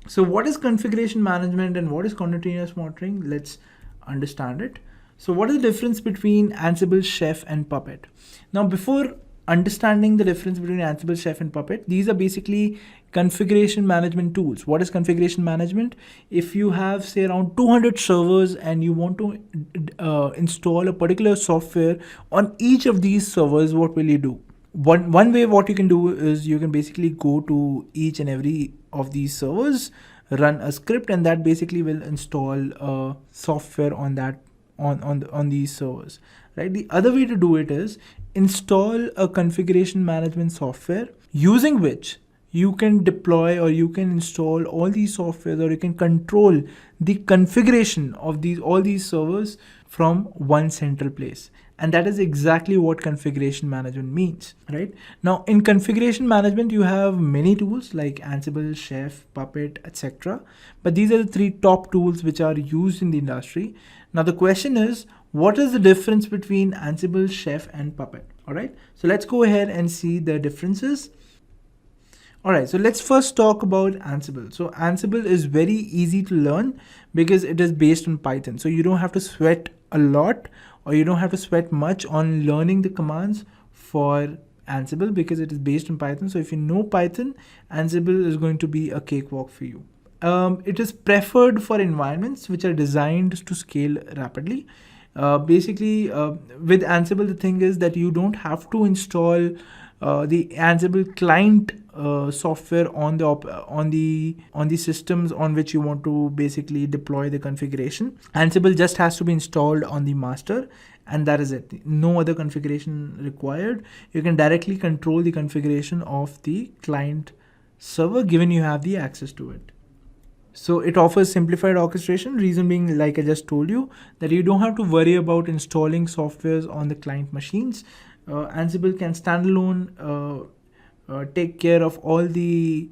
So what is configuration management and what is continuous monitoring? Let's understand it. So what is the difference between Ansible, Chef, and Puppet? Now, before understanding the difference between Ansible, Chef, and Puppet. These are basically configuration management tools. What is configuration management? If you have, say, around 200 servers and you want to install a particular software on each of these servers, what will you do? One way what you can do is you can basically go to each and every of these servers, run a script, and that basically will install software on that on these servers, right? The other way to do it is install a configuration management software using which you can deploy or you can install all these softwares, or you can control the configuration of all these servers from one central place. And that is exactly what configuration management means, right? Now, in configuration management, you have many tools like Ansible, Chef, Puppet, etc. But these are the 3 top tools which are used in the industry. Now, the question is, what is the difference between Ansible, Chef, and Puppet? All right, so let's go ahead and see the differences. All right, so let's first talk about Ansible. So Ansible is very easy to learn because it is based on Python. So you don't have to sweat a lot, or you don't have to sweat much on learning the commands for Ansible because it is based on Python. So if you know Python, Ansible is going to be a cakewalk for you. It is preferred for environments which are designed to scale rapidly. Basically, with Ansible, the thing is that you don't have to install the Ansible client software on the systems on which you want to basically deploy the configuration. Ansible just has to be installed on the master, and that is it. No other configuration required. You can directly control the configuration of the client server given you have the access to it. So it offers simplified orchestration, reason being, like I just told you, that you don't have to worry about installing softwares on the client machines. Ansible can standalone take care of all the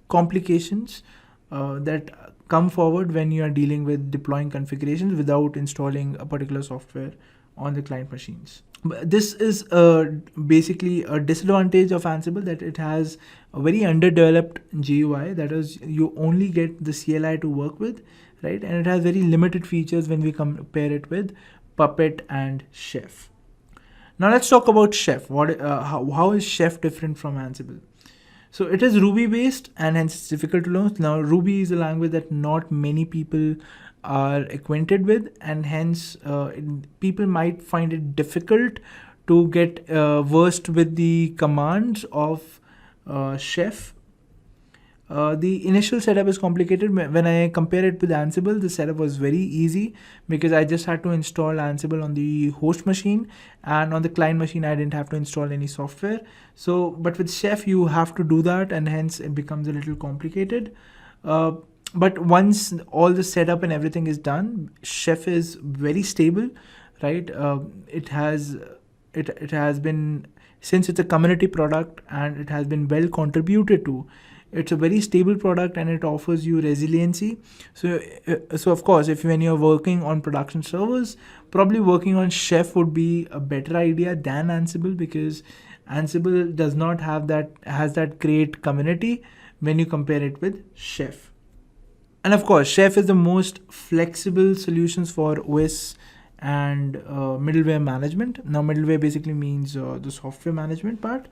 complications that come forward when you are dealing with deploying configurations without installing a particular software on the client machines. But this is basically a disadvantage of Ansible, that it has a very underdeveloped GUI. That is, you only get the CLI to work with, right? And it has very limited features when we compare it with Puppet and Chef. Now let's talk about Chef. How is Chef different from Ansible? So it is Ruby based and hence it's difficult to learn. Now Ruby is a language that not many people are acquainted with, and hence people might find it difficult to get versed with the commands of Chef. The initial setup is complicated. When I compare it with Ansible, the setup was very easy because I just had to install Ansible on the host machine, and on the client machine I didn't have to install any software. So, but with Chef you have to do that, and hence it becomes a little complicated. But once all the setup and everything is done, Chef is very stable, right? It has been, since it's a community product and it has been well contributed to, it's a very stable product and it offers you resiliency. So of course, when you're working on production servers, probably working on Chef would be a better idea than Ansible, because Ansible does not has that great community when you compare it with Chef. And of course, Chef is the most flexible solutions for OS and middleware management. Now, middleware basically means the software management part.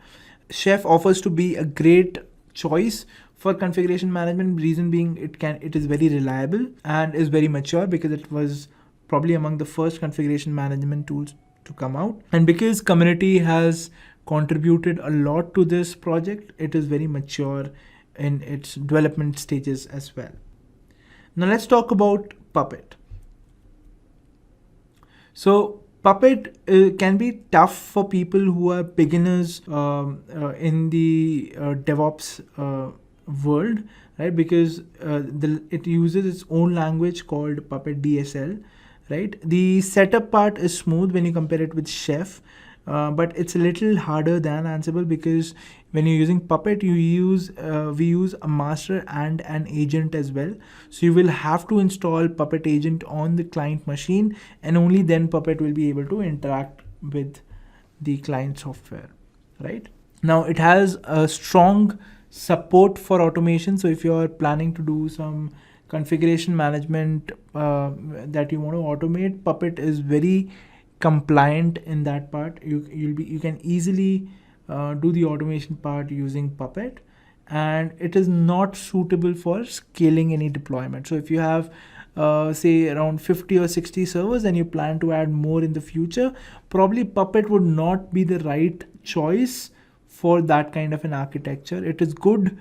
Chef offers to be a great choice for configuration management, reason being it is very reliable and is very mature, because it was probably among the first configuration management tools to come out, and because community has contributed a lot to this project, it is very mature in its development stages as well. Now let's talk about Puppet. So Puppet can be tough for people who are beginners in the DevOps world, right? Because it uses its own language called Puppet DSL, right? The setup part is smooth when you compare it with Chef, but it's a little harder than Ansible, because when you're using Puppet, we use a master and an agent as well. So you will have to install Puppet agent on the client machine, and only then Puppet will be able to interact with the client software, right? Now it has a strong support for automation. So if you're planning to do some configuration management that you want to automate, Puppet is very compliant in that part. You can easily do the automation part using Puppet, and it is not suitable for scaling any deployment. So if you have say around 50 or 60 servers and you plan to add more in the future, probably Puppet would not be the right choice for that kind of an architecture. It is good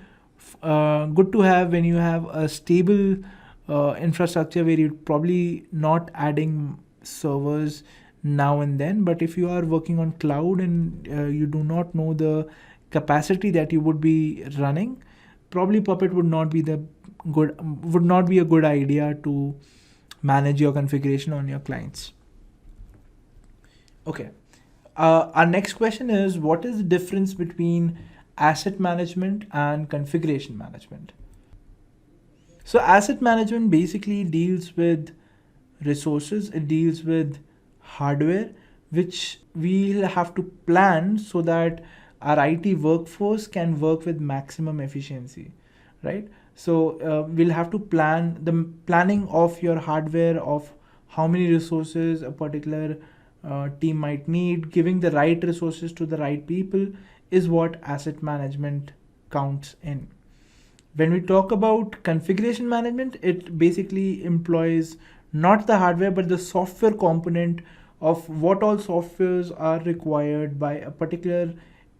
to have when you have a stable infrastructure where you're probably not adding servers now and then. But if you are working on cloud and you do not know the capacity that you would be running, probably Puppet would not be a good idea to manage your configuration on your clients. Okay. Our next question is, what is the difference between asset management and configuration management? So asset management basically deals with resources. It deals with hardware, which we'll have to plan so that our IT workforce can work with maximum efficiency, right? So we'll have to plan the planning of your hardware, of how many resources a particular team might need. Giving the right resources to the right people is what asset management counts in. When we talk about configuration management, it basically employs not the hardware but the software component of what all softwares are required by a particular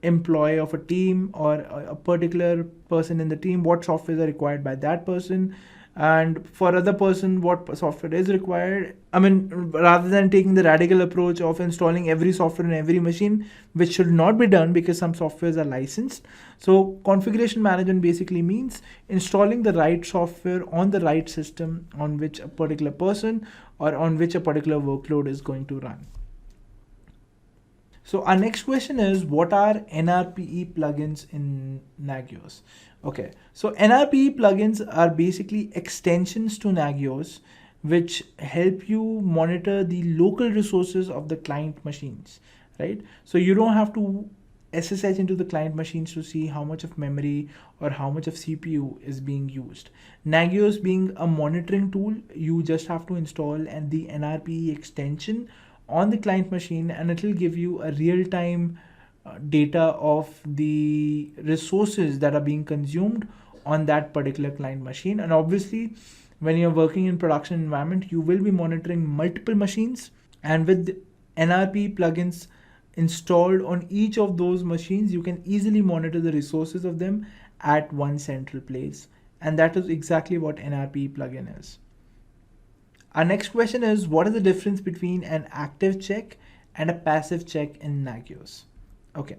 employee of a team or a particular person in the team, what softwares are required by that person, and for other person what software is required. I mean, rather than taking the radical approach of installing every software in every machine, which should not be done because some softwares are licensed. So configuration management basically means installing the right software on the right system on which a particular person or on which a particular workload is going to run. So our next question is, what are NRPE plugins in Nagios? Okay, so NRPE plugins are basically extensions to Nagios, which help you monitor the local resources of the client machines, right? So you don't have to SSH into the client machines to see how much of memory or how much of CPU is being used. Nagios being a monitoring tool, you just have to install the NRPE extension on the client machine, and it will give you a real-time data of the resources that are being consumed on that particular client machine. And obviously, when you're working in production environment, you will be monitoring multiple machines, and with NRPE plugins installed on each of those machines, you can easily monitor the resources of them at one central place. And that is exactly what NRPE plugin is. Our next question is, what is the difference between an active check and a passive check in Nagios? Okay,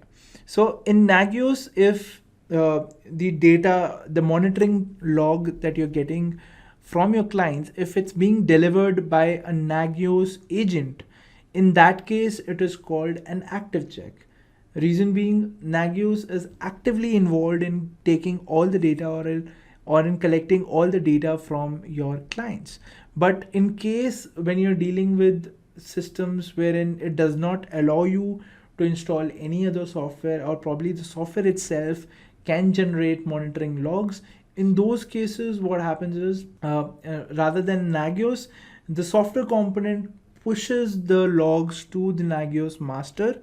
so in Nagios, if the data, the monitoring log that you're getting from your clients, if it's being delivered by a Nagios agent, in that case, it is called an active check. Reason being, Nagios is actively involved in taking all the data or in collecting all the data from your clients. But in case when you're dealing with systems wherein it does not allow you to install any other software, or probably the software itself can generate monitoring logs, in those cases what happens is rather than Nagios, the software component pushes the logs to the Nagios master,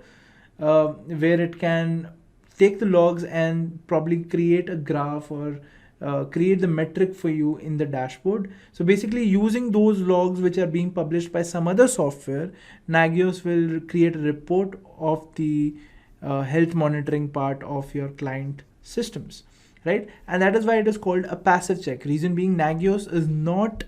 where it can take the logs and probably create a graph or create the metric for you in the dashboard. So basically, using those logs which are being published by some other software, Nagios will create a report of the health monitoring part of your client systems, right? And that is why it is called a passive check. Reason being, Nagios is not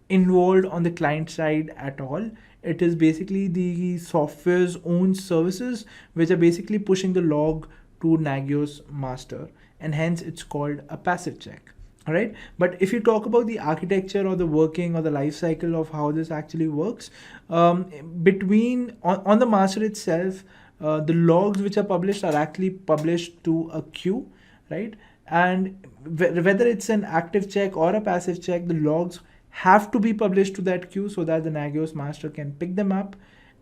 involved on the client side at all. It is basically the software's own services which are basically pushing the log to Nagios master, and hence it's called a passive check. All right, but if you talk about the architecture or the working or the life cycle of how this actually works, between on the master itself, the logs which are published are actually published to a queue, right? And whether it's an active check or a passive check, the logs have to be published to that queue so that the Nagios master can pick them up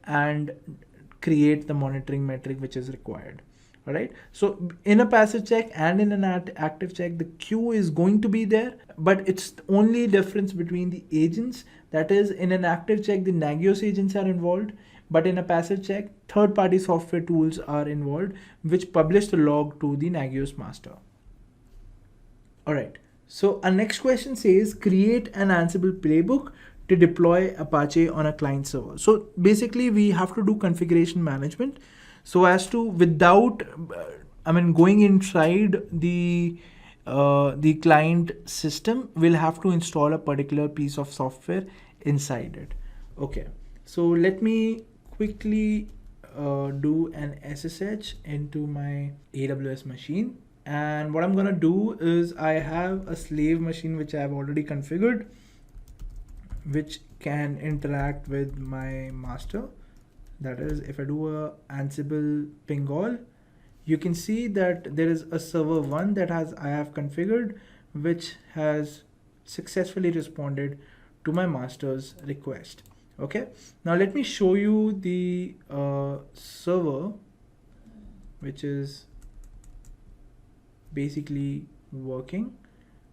and create the monitoring metric which is required. All right, so in a passive check and in an active check, the queue is going to be there, but it's only difference between the agents. That is, in an active check, the Nagios agents are involved, But in Apache check, third-party software tools are involved which publish the log to the Nagios master. All right. So our next question says create an Ansible playbook to deploy Apache on a client server. So basically we have to do configuration management so as to without going inside the client system, we'll have to install a particular piece of software inside it. Okay, so let me quickly do an SSH into my AWS machine. And what I'm gonna do is I have a slave machine which I have already configured, which can interact with my master. That is, if I do a Ansible ping all, you can see that there is a server 1 that I have configured, which has successfully responded to my master's request. Okay, now let me show you the server, which is basically working.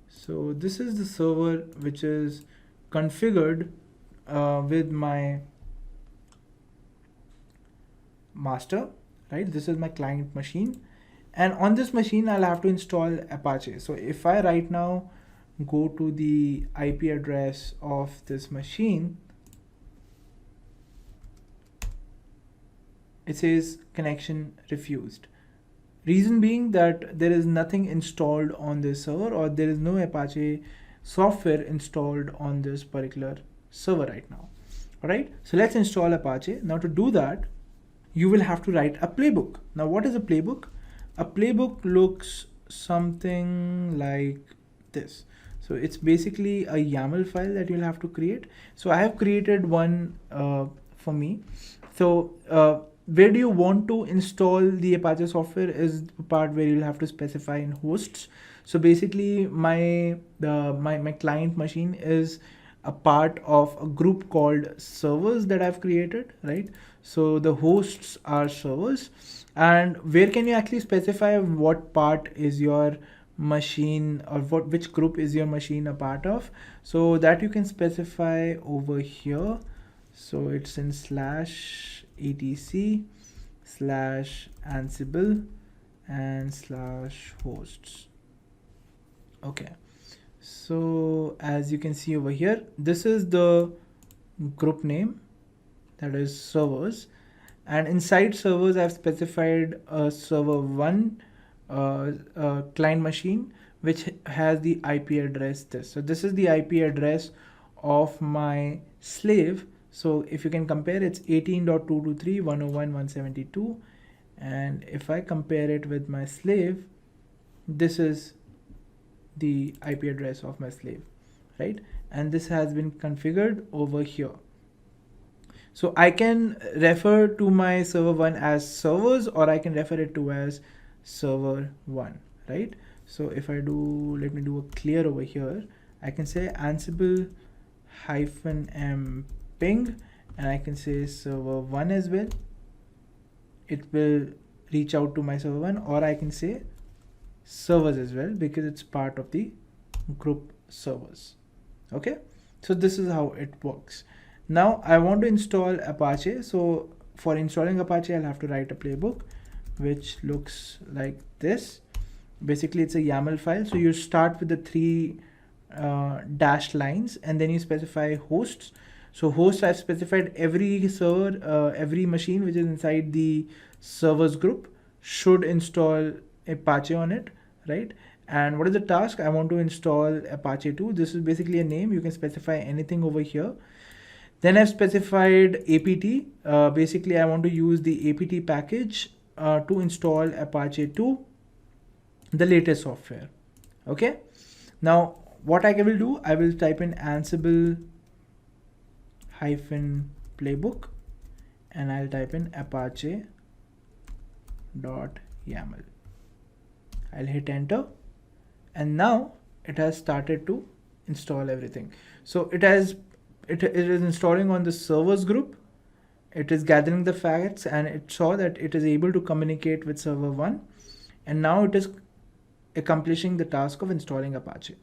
So this is the server which is configured with my master, right? This is my client machine, and on this machine I'll have to install Apache. So if I right now go to the IP address of this machine, it says connection refused. Reason being that there is nothing installed on this server, or there is no Apache software installed on this particular server right now. All right, so let's install Apache. Now to do that, you will have to write a playbook. Now what is a playbook? A playbook looks something like this. So it's basically a YAML file that you'll have to create. So I have created one for me. So where do you want to install the Apache software is the part where you'll have to specify in hosts. So basically my client machine is a part of a group called servers that I've created, right? So the hosts are servers, and where can you actually specify what part is your machine, or which group is your machine a part of? So that you can specify over here. So it's in /etc/ansible and /hosts. Okay, so as you can see over here, this is the group name, that is servers, and inside servers I've specified a server 1 client machine which has the IP address this. So this is the IP address of my slave. So if you can compare, it's 18.223.101.172, and if I compare it with my slave, this is the IP address of my slave, right? And this has been configured over here. So I can refer to my server 1 as servers, or I can refer it to as server 1, right? So if I do, let me do a clear over here, I can say ansible -m ping, and I can say server 1 as well. It will reach out to my server 1, or I can say servers as well, because it's part of the group servers. Okay, so this is how it works. Now I want to install Apache. So for installing Apache, I'll have to write a playbook which looks like this. Basically it's a YAML file. So you start with the 3 dashed lines, and then you specify hosts. So hosts, I've specified every server, every machine which is inside the servers group should install Apache on it, right? And what is the task? I want to install Apache 2. This is basically a name. You can specify anything over here. Then I've specified apt. Basically I want to use the apt package to install Apache 2, the latest software. Okay, now what I will do, I will type in ansible -playbook, and I'll type in apache.yaml. I'll hit enter, and now it has started to install everything. So it is installing on the servers group. It is gathering the facts, and it saw that it is able to communicate with server 1, and now it is accomplishing the task of installing Apache.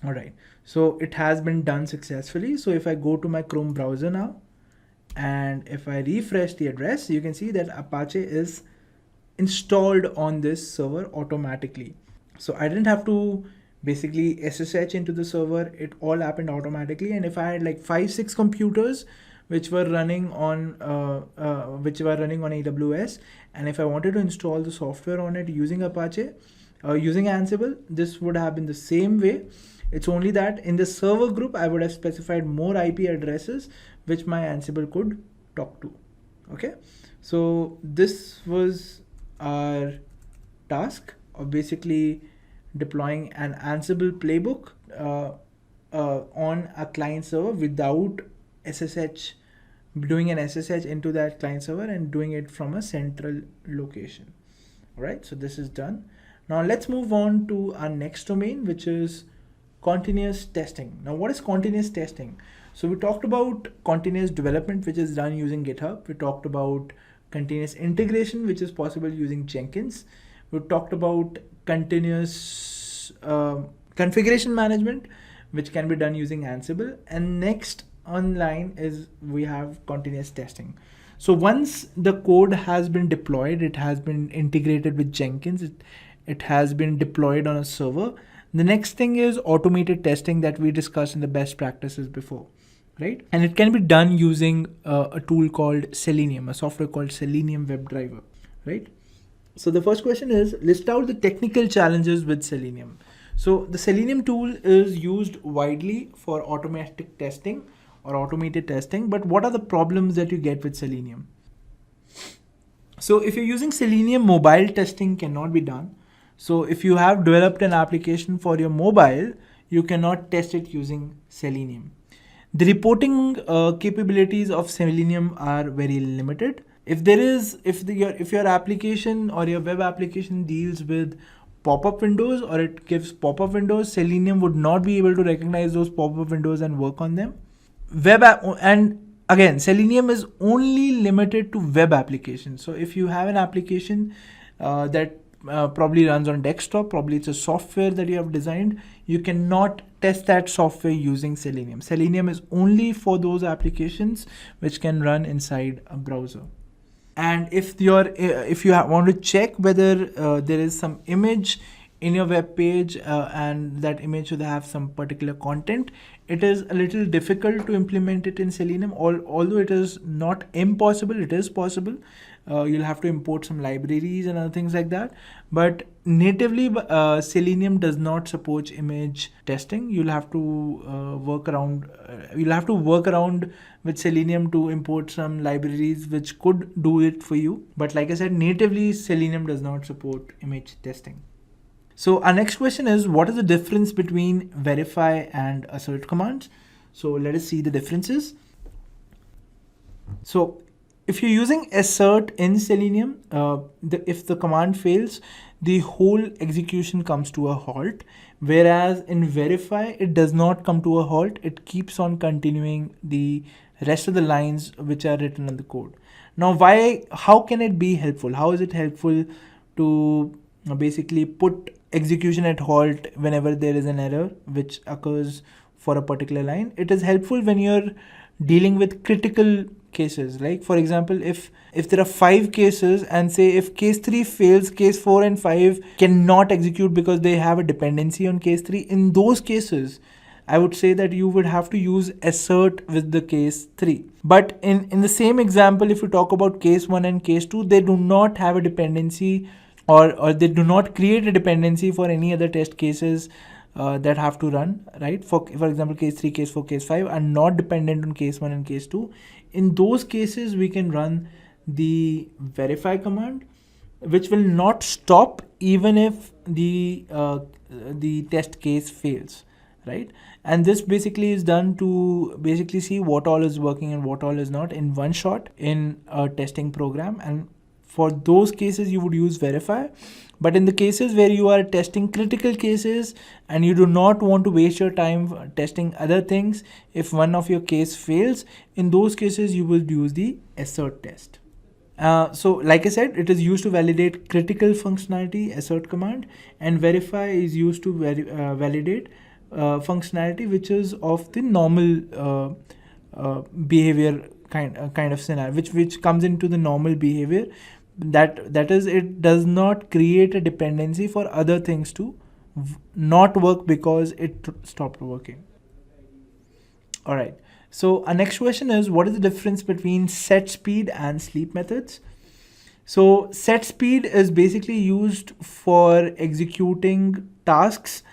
All right, so it has been done successfully. So if I go to my Chrome browser now, And if I refresh the address, you can see that Apache is installed on this server automatically. So I didn't have to basically SSH into the server. It all happened automatically. And if I had like 5-6 computers which were running on AWS, and if I wanted to install the software on it using Apache, using Ansible, this would have been the same way. It's only that in the server group, I would have specified more IP addresses which my Ansible could talk to. Okay, so this was our task of basically deploying an Ansible playbook on a client server without SSH, doing an SSH into that client server and doing it from a central location. All right, so this is done. Now let's move on to our next domain, which is continuous testing. Now, what is continuous testing? So we talked about continuous development, which is done using GitHub. We talked about continuous integration, which is possible using Jenkins. We talked about continuous configuration management, which can be done using Ansible. And next online is we have continuous testing. So once the code has been deployed, it has been integrated with Jenkins, it has been deployed on a server. The next thing is automated testing that we discussed in the best practices before, right? And it can be done using a tool called Selenium, a software called Selenium WebDriver, right? So the first question is, list out the technical challenges with Selenium. So the Selenium tool is used widely for automatic testing or automated testing, but what are the problems that you get with Selenium? So if you're using Selenium, mobile testing cannot be done. So if you have developed an application for your mobile, you cannot test it using Selenium. The reporting capabilities of Selenium are very limited. If your application or your web application deals with pop-up windows or it gives pop-up windows, Selenium would not be able to recognize those pop-up windows and work on them. And again, Selenium is only limited to web applications. So if you have an application that probably runs on desktop, probably it's a software that you have designed, you cannot test that software using Selenium. Selenium is only for those applications which can run inside a browser. And if you want to check whether there is some image in your web page and that image should have some particular content, it is a little difficult to implement it in Selenium. Although it is not impossible, it is possible. You'll have to import some libraries and other things like that. But natively, Selenium does not support image testing. You'll have to work around. You'll have to work around with Selenium to import some libraries which could do it for you. But like I said, natively Selenium does not support image testing. So our next question is, what is the difference between verify and assert commands? So let us see the differences. So if you're using assert in Selenium, if the command fails, the whole execution comes to a halt. Whereas in verify, it does not come to a halt. It keeps on continuing the rest of the lines which are written in the code. Now, how can it be helpful? How is it helpful to basically put execution at halt whenever there is an error which occurs for a particular line? It is helpful when you're dealing with critical cases. Like for example, if there are 5 cases and say if case 3 fails, case 4 and 5 cannot execute because they have a dependency on case 3. In those cases, I would say that you would have to use assert with the case 3. But in the same example, if you talk about case 1 and case 2, they do not have a dependency or they do not create a dependency for any other test cases that have to run, right? For example, case 3, case 4, case 5 are not dependent on case 1 and case 2. In those cases, we can run the verify command, which will not stop even if the test case fails, right? And this basically is done to basically see what all is working and what all is not in one shot in a testing program. And for those cases, you would use verify. But in the cases where you are testing critical cases and you do not want to waste your time testing other things, if one of your case fails, in those cases, you will use the assert test. So like I said, it is used to validate critical functionality, assert command, and verify is used to validate functionality which is of the normal behavior kind of scenario, which comes into the normal behavior. That is, it does not create a dependency for other things to not work because it stopped working. All right. So our next question is, what is the difference between set speed and sleep methods? So set speed is basically used for executing tasks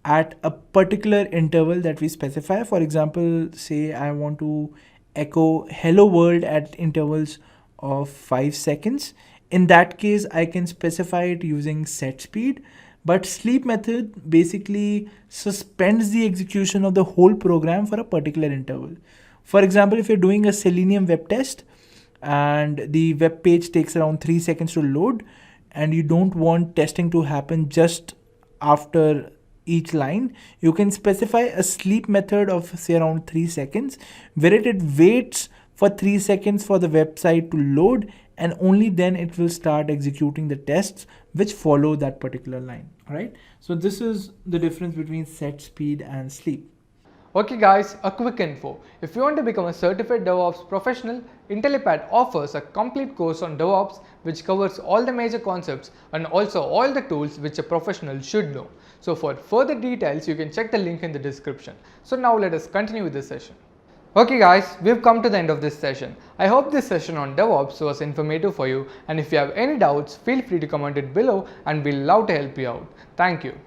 at a particular interval that we specify. For example, say I want to echo hello world at intervals of 5 seconds. In that case, I can specify it using set speed. But sleep method basically suspends the execution of the whole program for a particular interval. For example, if you're doing a Selenium web test and the web page takes around 3 seconds to load, and you don't want testing to happen just after each line, you can specify a sleep method of say around 3 seconds, where it waits for 3 seconds for the website to load, and only then it will start executing the tests which follow that particular line. All right. So this is the difference between set speed and sleep. Okay guys, a quick info. If you want to become a certified DevOps professional, Intellipaat offers a complete course on DevOps which covers all the major concepts and also all the tools which a professional should know. So for further details, you can check the link in the description. So now let us continue with this session. Okay guys, we've come to the end of this session. I hope this session on DevOps was informative for you, and if you have any doubts, feel free to comment it below and we'll love to help you out. Thank you.